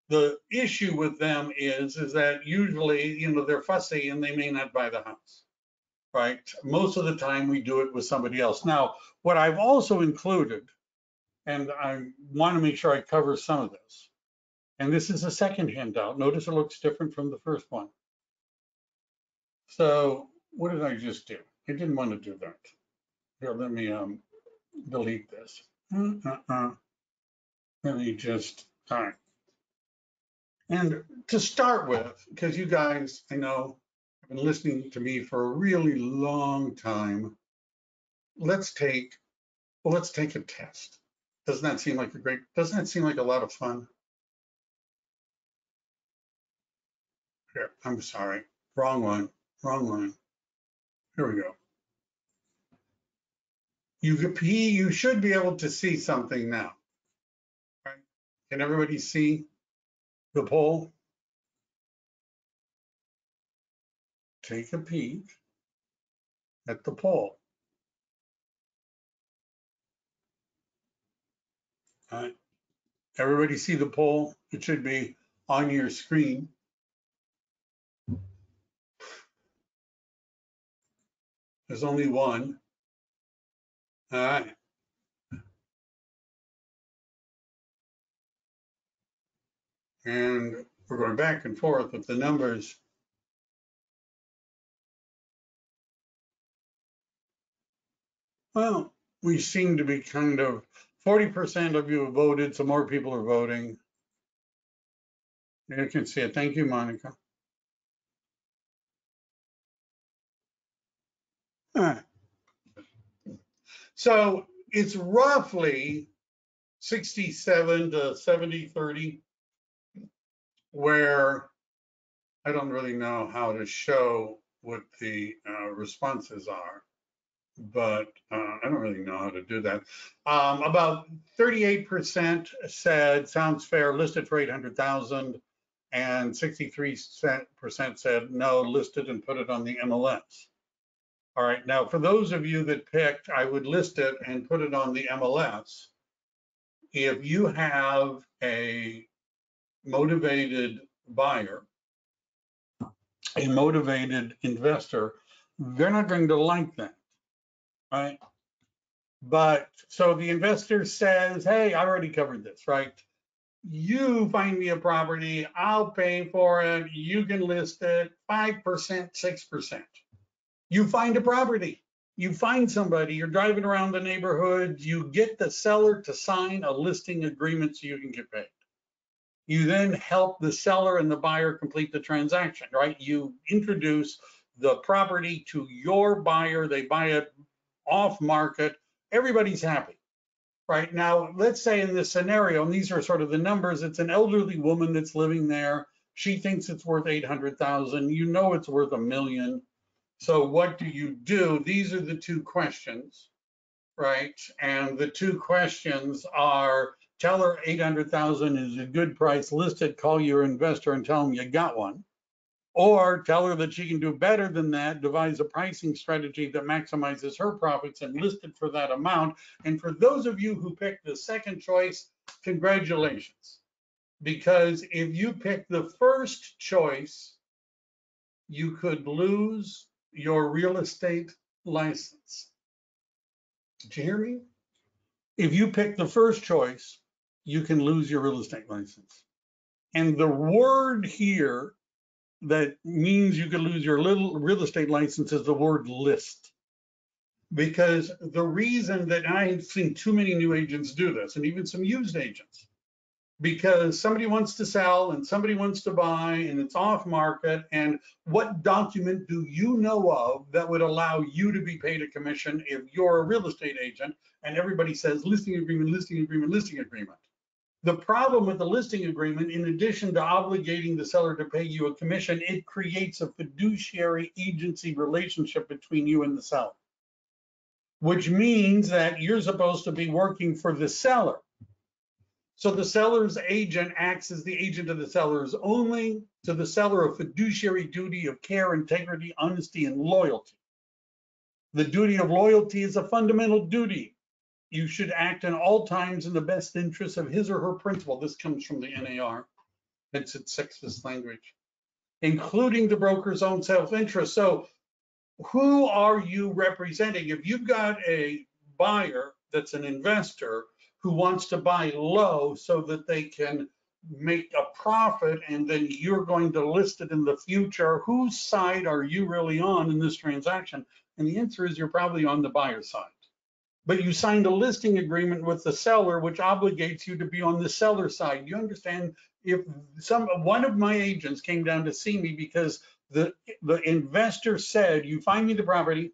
The issue with them is that usually, they're fussy and they may not buy the house, right? Most of the time we do it with somebody else. Now, what I've also included, and I want to make sure I cover some of this, and this is a second handout. Notice it looks different from the first one. So what did I just do? I didn't want to do that. Here, let me delete this. Let me just, all right. And to start with, because you guys, I know, have been listening to me for a really long time, let's take a test. Doesn't that seem like a lot of fun? Here, I'm sorry, wrong one. Here we go. You should be able to see something now, right? Can everybody see the poll? Take a peek at the poll. All right. Everybody see the poll? It should be on your screen. There's only one. All right. And we're going back and forth with the numbers. Well, we seem to be kind of 40% of you have voted, so more people are voting. You can see it. Thank you, Monica. All right. So it's roughly 67 to 70, 30, where I don't really know how to show what the responses are, but I don't really know how to do that. About 38% said sounds fair, listed for 800,000, and 63% said no, listed and put it on the MLS. All right, now for those of you that picked, I would list it and put it on the MLS. If you have a motivated buyer, a motivated investor, they're not going to like that, right? But so the investor says, hey, I already covered this, right? You find me a property, I'll pay for it, you can list it, 5%, 6%. You find a property, you find somebody, you're driving around the neighborhood, you get the seller to sign a listing agreement so you can get paid. You then help the seller and the buyer complete the transaction, right? You introduce the property to your buyer, they buy it off market, everybody's happy, right? Now, let's say in this scenario, and these are sort of the numbers, it's an elderly woman that's living there. She thinks it's worth 800,000. You know it's worth $1 million. So what do? These are the two questions, right? And the two questions are, tell her 800,000 is a good price, listed, call your investor and tell them you got one. Or tell her that she can do better than that, devise a pricing strategy that maximizes her profits and list it for that amount. And for those of you who picked the second choice, congratulations. Because if you pick the first choice, you could lose your real estate license. Did you hear me? If you pick the first choice, you can lose your real estate license. And the word here that means you could lose your little real estate license is the word list. Because the reason that I've seen too many new agents do this, and even some used agents, because somebody wants to sell and somebody wants to buy and it's off market, and what document do you know of that would allow you to be paid a commission if you're a real estate agent and everybody says listing agreement, listing agreement, listing agreement? The problem with the listing agreement, in addition to obligating the seller to pay you a commission, it creates a fiduciary agency relationship between you and the seller, which means that you're supposed to be working for the seller. So the seller's agent acts as the agent of the seller's only, to the seller a fiduciary duty of care, integrity, honesty, and loyalty. The duty of loyalty is a fundamental duty. You should act in all times in the best interest of his or her principal. This comes from the NAR. It's its sexist language, including the broker's own self-interest. So who are you representing? If you've got a buyer that's an investor who wants to buy low so that they can make a profit and then you're going to list it in the future, whose side are you really on in this transaction? And the answer is you're probably on the buyer side. But you signed a listing agreement with the seller, which obligates you to be on the seller side. You understand? If one of my agents came down to see me because the investor said, you find me the property,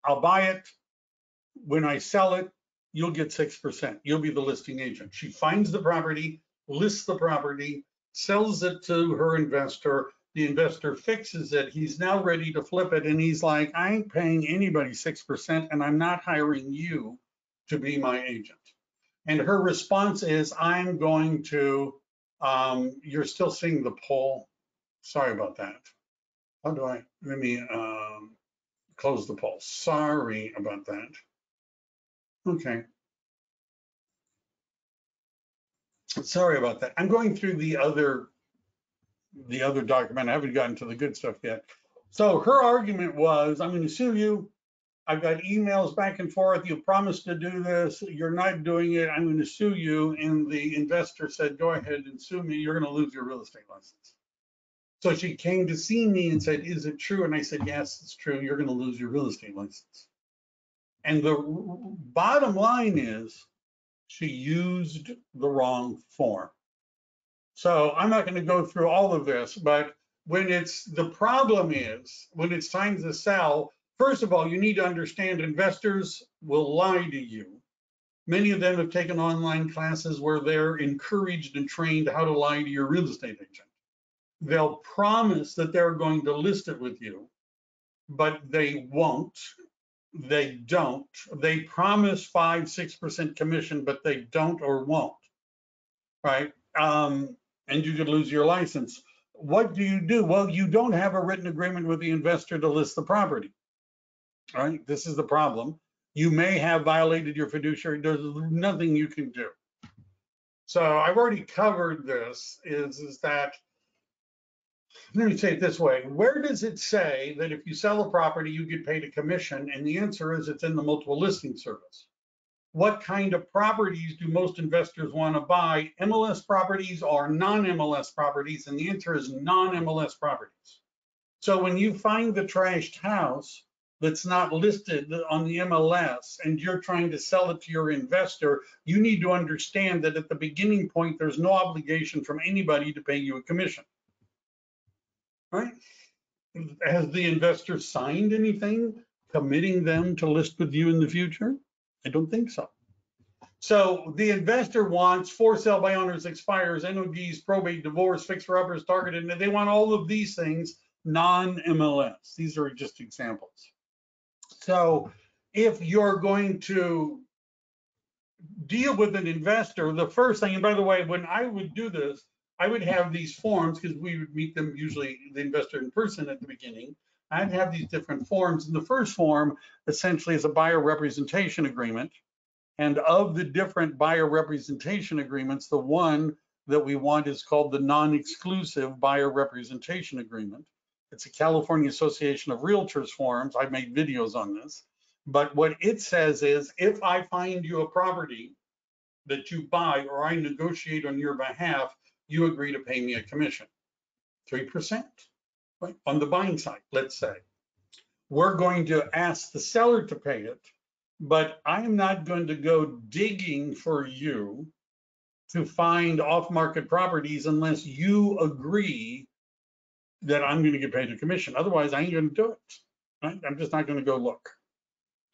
I'll buy it. When I sell it, you'll get 6%. You'll be the listing agent. She finds the property, lists the property, sells it to her investor. The investor fixes it. He's now ready to flip it. And he's like, I ain't paying anybody 6%, and I'm not hiring you to be my agent. And her response is, I'm going to, you're still seeing the poll. Sorry about that. How do I, let me close the poll. Sorry about that. Okay. Sorry about that. I'm going through the other document. I haven't gotten to the good stuff yet. So her argument was, I'm going to sue you. I've got emails back and forth. You promised to do this. You're not doing it. I'm going to sue you. And the investor said, go ahead and sue me. You're going to lose your real estate license. So she came to see me and said, is it true? And I said, yes, it's true. You're going to lose your real estate license. And the bottom line is she used the wrong form. So I'm not going to go through all of this, but the problem is when it's time to sell, first of all, you need to understand investors will lie to you. Many of them have taken online classes where they're encouraged and trained how to lie to your real estate agent. They'll promise that they're going to list it with you, but they won't. They don't. They promise 5-6% commission, but they don't or won't, right? And you could lose your license. What do you do? Well, you don't have a written agreement with the investor to list the property, right? This is the problem. You may have violated your fiduciary. There's nothing you can do. So I've already covered this, is that, let me say it this way. Where does it say that if you sell a property, you get paid a commission? And the answer is it's in the multiple listing service. What kind of properties do most investors want to buy? MLS properties or non-MLS properties? And the answer is non-MLS properties. So when you find the trashed house that's not listed on the MLS and you're trying to sell it to your investor, you need to understand that at the beginning point, there's no obligation from anybody to pay you a commission, right? Has the investor signed anything committing them to list with you in the future? I don't think so. So the investor wants for sale by owners, expires, NODs, probate, divorce, fixer-uppers, targeted, and they want all of these things non-MLS. These are just examples. So if you're going to deal with an investor, the first thing, and by the way, when I would do this, I would have these forms because we would meet them, usually the investor in person at the beginning. I'd have these different forms. And the first form essentially is a buyer representation agreement. And of the different buyer representation agreements, the one that we want is called the non-exclusive buyer representation agreement. It's a California Association of Realtors forms. I've made videos on this. But what it says is, if I find you a property that you buy or I negotiate on your behalf, you agree to pay me a commission, 3%, right? On the buying side, let's say. We're going to ask the seller to pay it, but I'm not going to go digging for you to find off-market properties unless you agree that I'm going to get paid a commission. Otherwise, I ain't going to do it, right? I'm just not going to go look,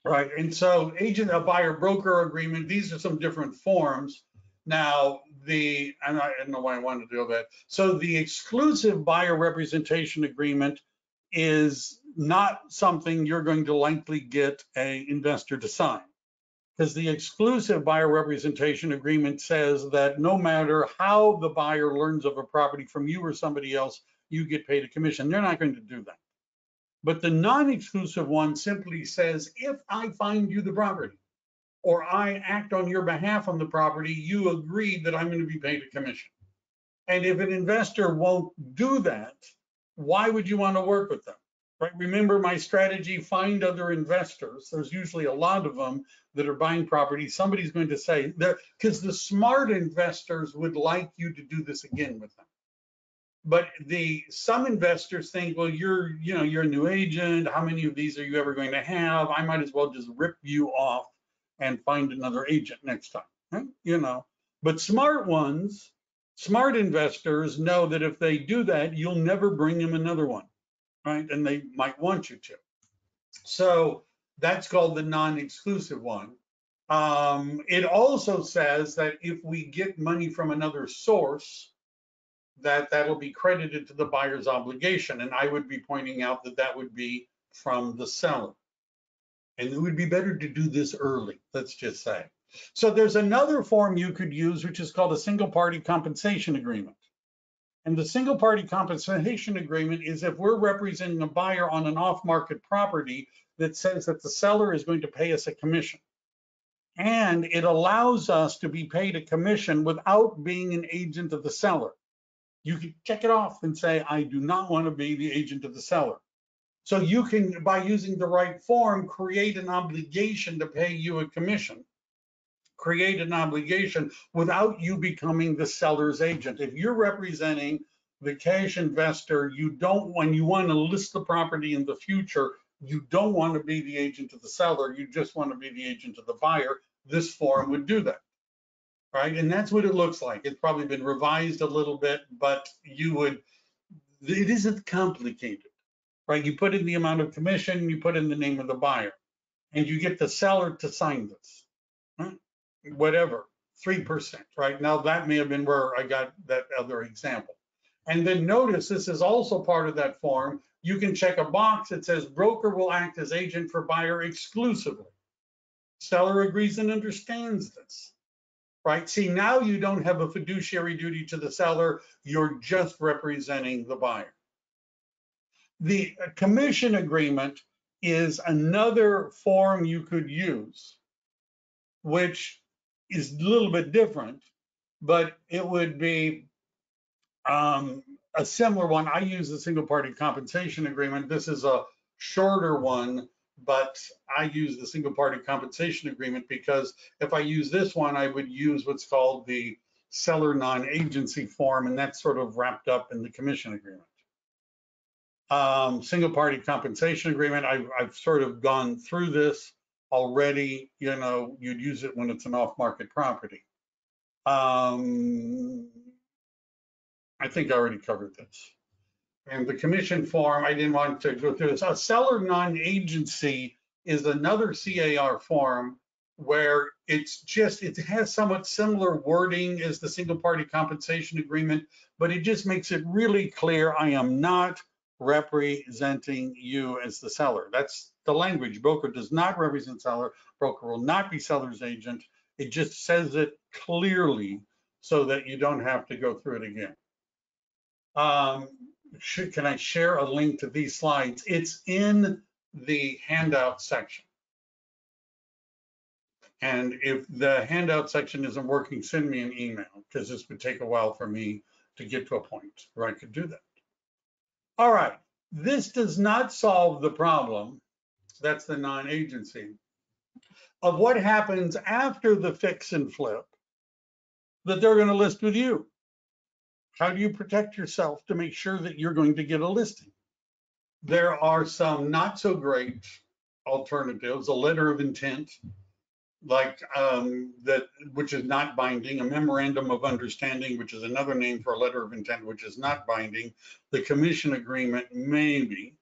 right? And so agent, a buyer broker agreement, these are some different forms. Now, I don't know why I wanted to do that. So the exclusive buyer representation agreement is not something you're going to likely get an investor to sign, because the exclusive buyer representation agreement says that no matter how the buyer learns of a property from you or somebody else, you get paid a commission. They're not going to do that. But the non-exclusive one simply says, if I find you the property, or I act on your behalf on the property, you agree that I'm going to be paid a commission. And if an investor won't do that, why would you want to work with them? right? Remember my strategy, find other investors. There's usually a lot of them that are buying property. Somebody's going to say, because the smart investors would like you to do this again with them. But some investors think, well, you're a new agent. How many of these are you ever going to have? I might as well just rip you off and find another agent next time, right? But smart investors know that if they do that, you'll never bring them another one, right? And they might want you to. So that's called the non-exclusive one. It also says that if we get money from another source, that'll be credited to the buyer's obligation. And I would be pointing out that would be from the seller. And it would be better to do this early, let's just say. So there's another form you could use, which is called a single party compensation agreement. And the single party compensation agreement is if we're representing a buyer on an off-market property that says that the seller is going to pay us a commission. And it allows us to be paid a commission without being an agent of the seller. You can check it off and say, I do not want to be the agent of the seller. So you can, by using the right form, create an obligation to pay you a commission, create an obligation without you becoming the seller's agent. If you're representing the cash investor, when you want to list the property in the future, you don't want to be the agent of the seller. You just want to be the agent of the buyer. This form would do that. Right, and that's what it looks like. It's probably been revised a little bit, but it isn't complicated, right? You put in the amount of commission, you put in the name of the buyer, and you get the seller to sign this, right? Whatever, 3%, right? Now that may have been where I got that other example. And then notice this is also part of that form. You can check a box that says broker will act as agent for buyer exclusively. Seller agrees and understands this. Right? See, now you don't have a fiduciary duty to the seller. You're just representing the buyer. The commission agreement is another form you could use, which is a little bit different, but it would be a similar one. I use the single party compensation agreement. This is a shorter one, but I use the single party compensation agreement because if I use this one, I would use what's called the seller non-agency form, and that's sort of wrapped up in the commission agreement. Single party compensation agreement, I've sort of gone through this already. You'd use it when it's an off-market property. I think I already covered this. And the commission form, I didn't want to go through this. A seller non-agency is another CAR form where it has somewhat similar wording as the single party compensation agreement, but it just makes it really clear I am not representing you as the seller. That's the language. Broker does not represent seller. Broker will not be seller's agent. It just says it clearly so that you don't have to go through it again. Can I share a link to these slides? It's in the handout section. And if the handout section isn't working, send me an email because this would take a while for me to get to a point where I could do that. All right, this does not solve the problem, that's the non-agency, of what happens after the fix and flip that they're going to list with you. How do you protect yourself to make sure that you're going to get a listing? There are some not so great alternatives, a letter of intent, like which is not binding, a memorandum of understanding, which is another name for a letter of intent, which is not binding, the commission agreement, maybe.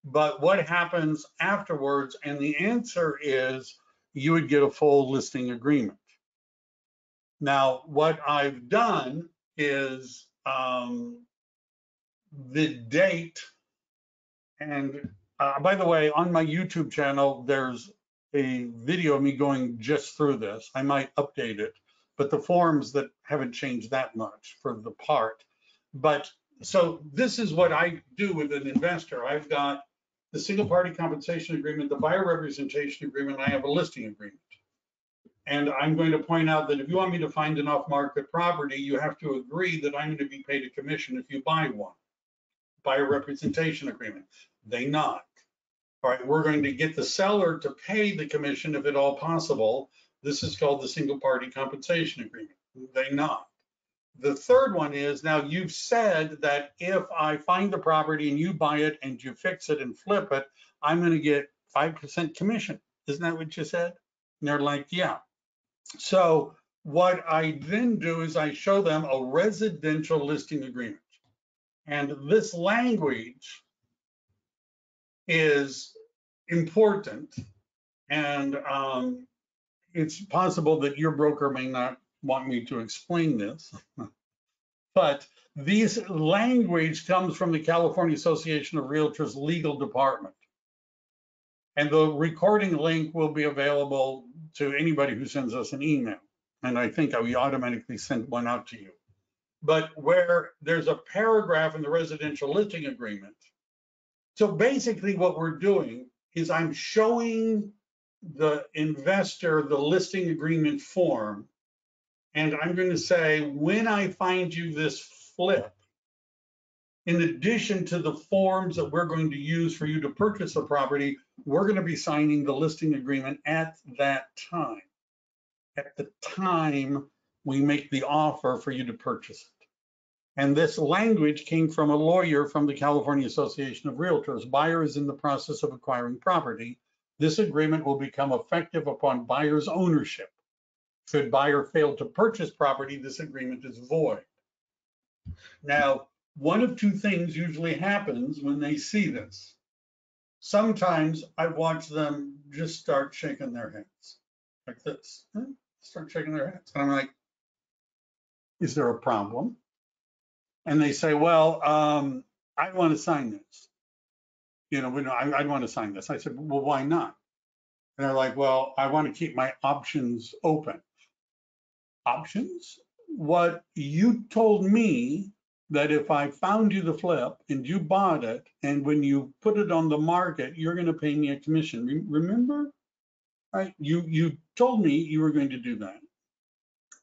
But what happens afterwards? And the answer is you would get a full listing agreement. Now, what I've done is the date, and by the way, on my YouTube channel, there's a video of me going just through this. I might update it, but the forms that haven't changed that much for the part. But so this is what I do with an investor. I've got the single party compensation agreement, the buyer representation agreement, and I have a listing agreement. And I'm going to point out that if you want me to find an off-market property, you have to agree that I'm going to be paid a commission if you buy one. buyer representation agreement. They not. All right, we're going to get the seller to pay the commission if at all possible. This is called the single party compensation agreement. They not. The third one is, now you've said that if I find the property and you buy it and you fix it and flip it, I'm going to get 5% commission. Isn't that what you said? And they're like, yeah. So what I then do is I show them a residential listing agreement. And this language is important. And it's possible that your broker may not want me to explain this, but this language comes from the California Association of Realtors legal department. And the recording link will be available to anybody who sends us an email. And I think we automatically sent one out to you. But where there's a paragraph in the residential listing agreement. So basically what we're doing is I'm showing the investor the listing agreement form. And I'm going to say, when I find you this flip, in addition to the forms that we're going to use for you to purchase a property, we're going to be signing the listing agreement at that time. At the time we make the offer for you to purchase it. And this language came from a lawyer from the California Association of Realtors. Buyer is in the process of acquiring property. This agreement will become effective upon buyer's ownership. Should buyer fail to purchase property, this agreement is void. Now, one of two things usually happens when they see this. Sometimes I watch them just start shaking their heads like this. Start shaking their heads. And I'm like, is there a problem? And they say, well, I want to sign this. I want to sign this. I said, well, why not? And they're like, well, I want to keep my options open. Options? What you told me that if I found you the flip and you bought it, and when you put it on the market, you're going to pay me a commission. Remember? Right? You told me you were going to do that.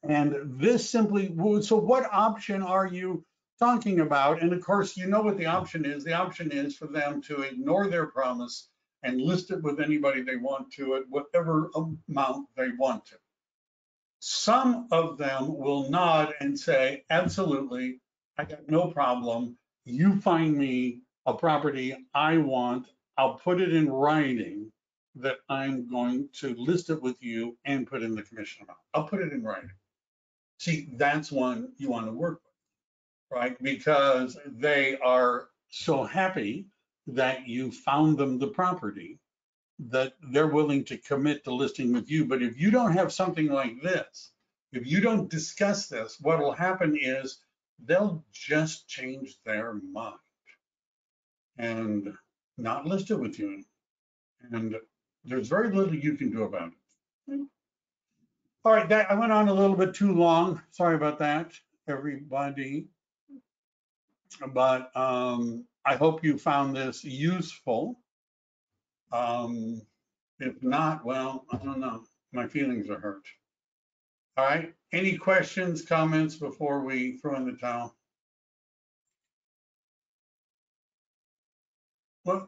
And this simply, so what option are you talking about? And of course, you know what the option is. The option is for them to ignore their promise and list it with anybody they want to at whatever amount they want to. Some of them will nod and say, absolutely, I got no problem. You find me a property I want, I'll put it in writing that I'm going to list it with you and put in the commission amount. I'll put it in writing. See, that's one you want to work with, right? Because they are so happy that you found them the property that they're willing to commit to listing with you. But if you don't have something like this, if you don't discuss this, what will happen is they'll just change their mind and not list it with you. And there's very little you can do about it. All right, I went on a little bit too long. Sorry about that, everybody. But I hope you found this useful. If not, well, I don't know. My feelings are hurt. All right, any questions, comments before we throw in the towel? Well,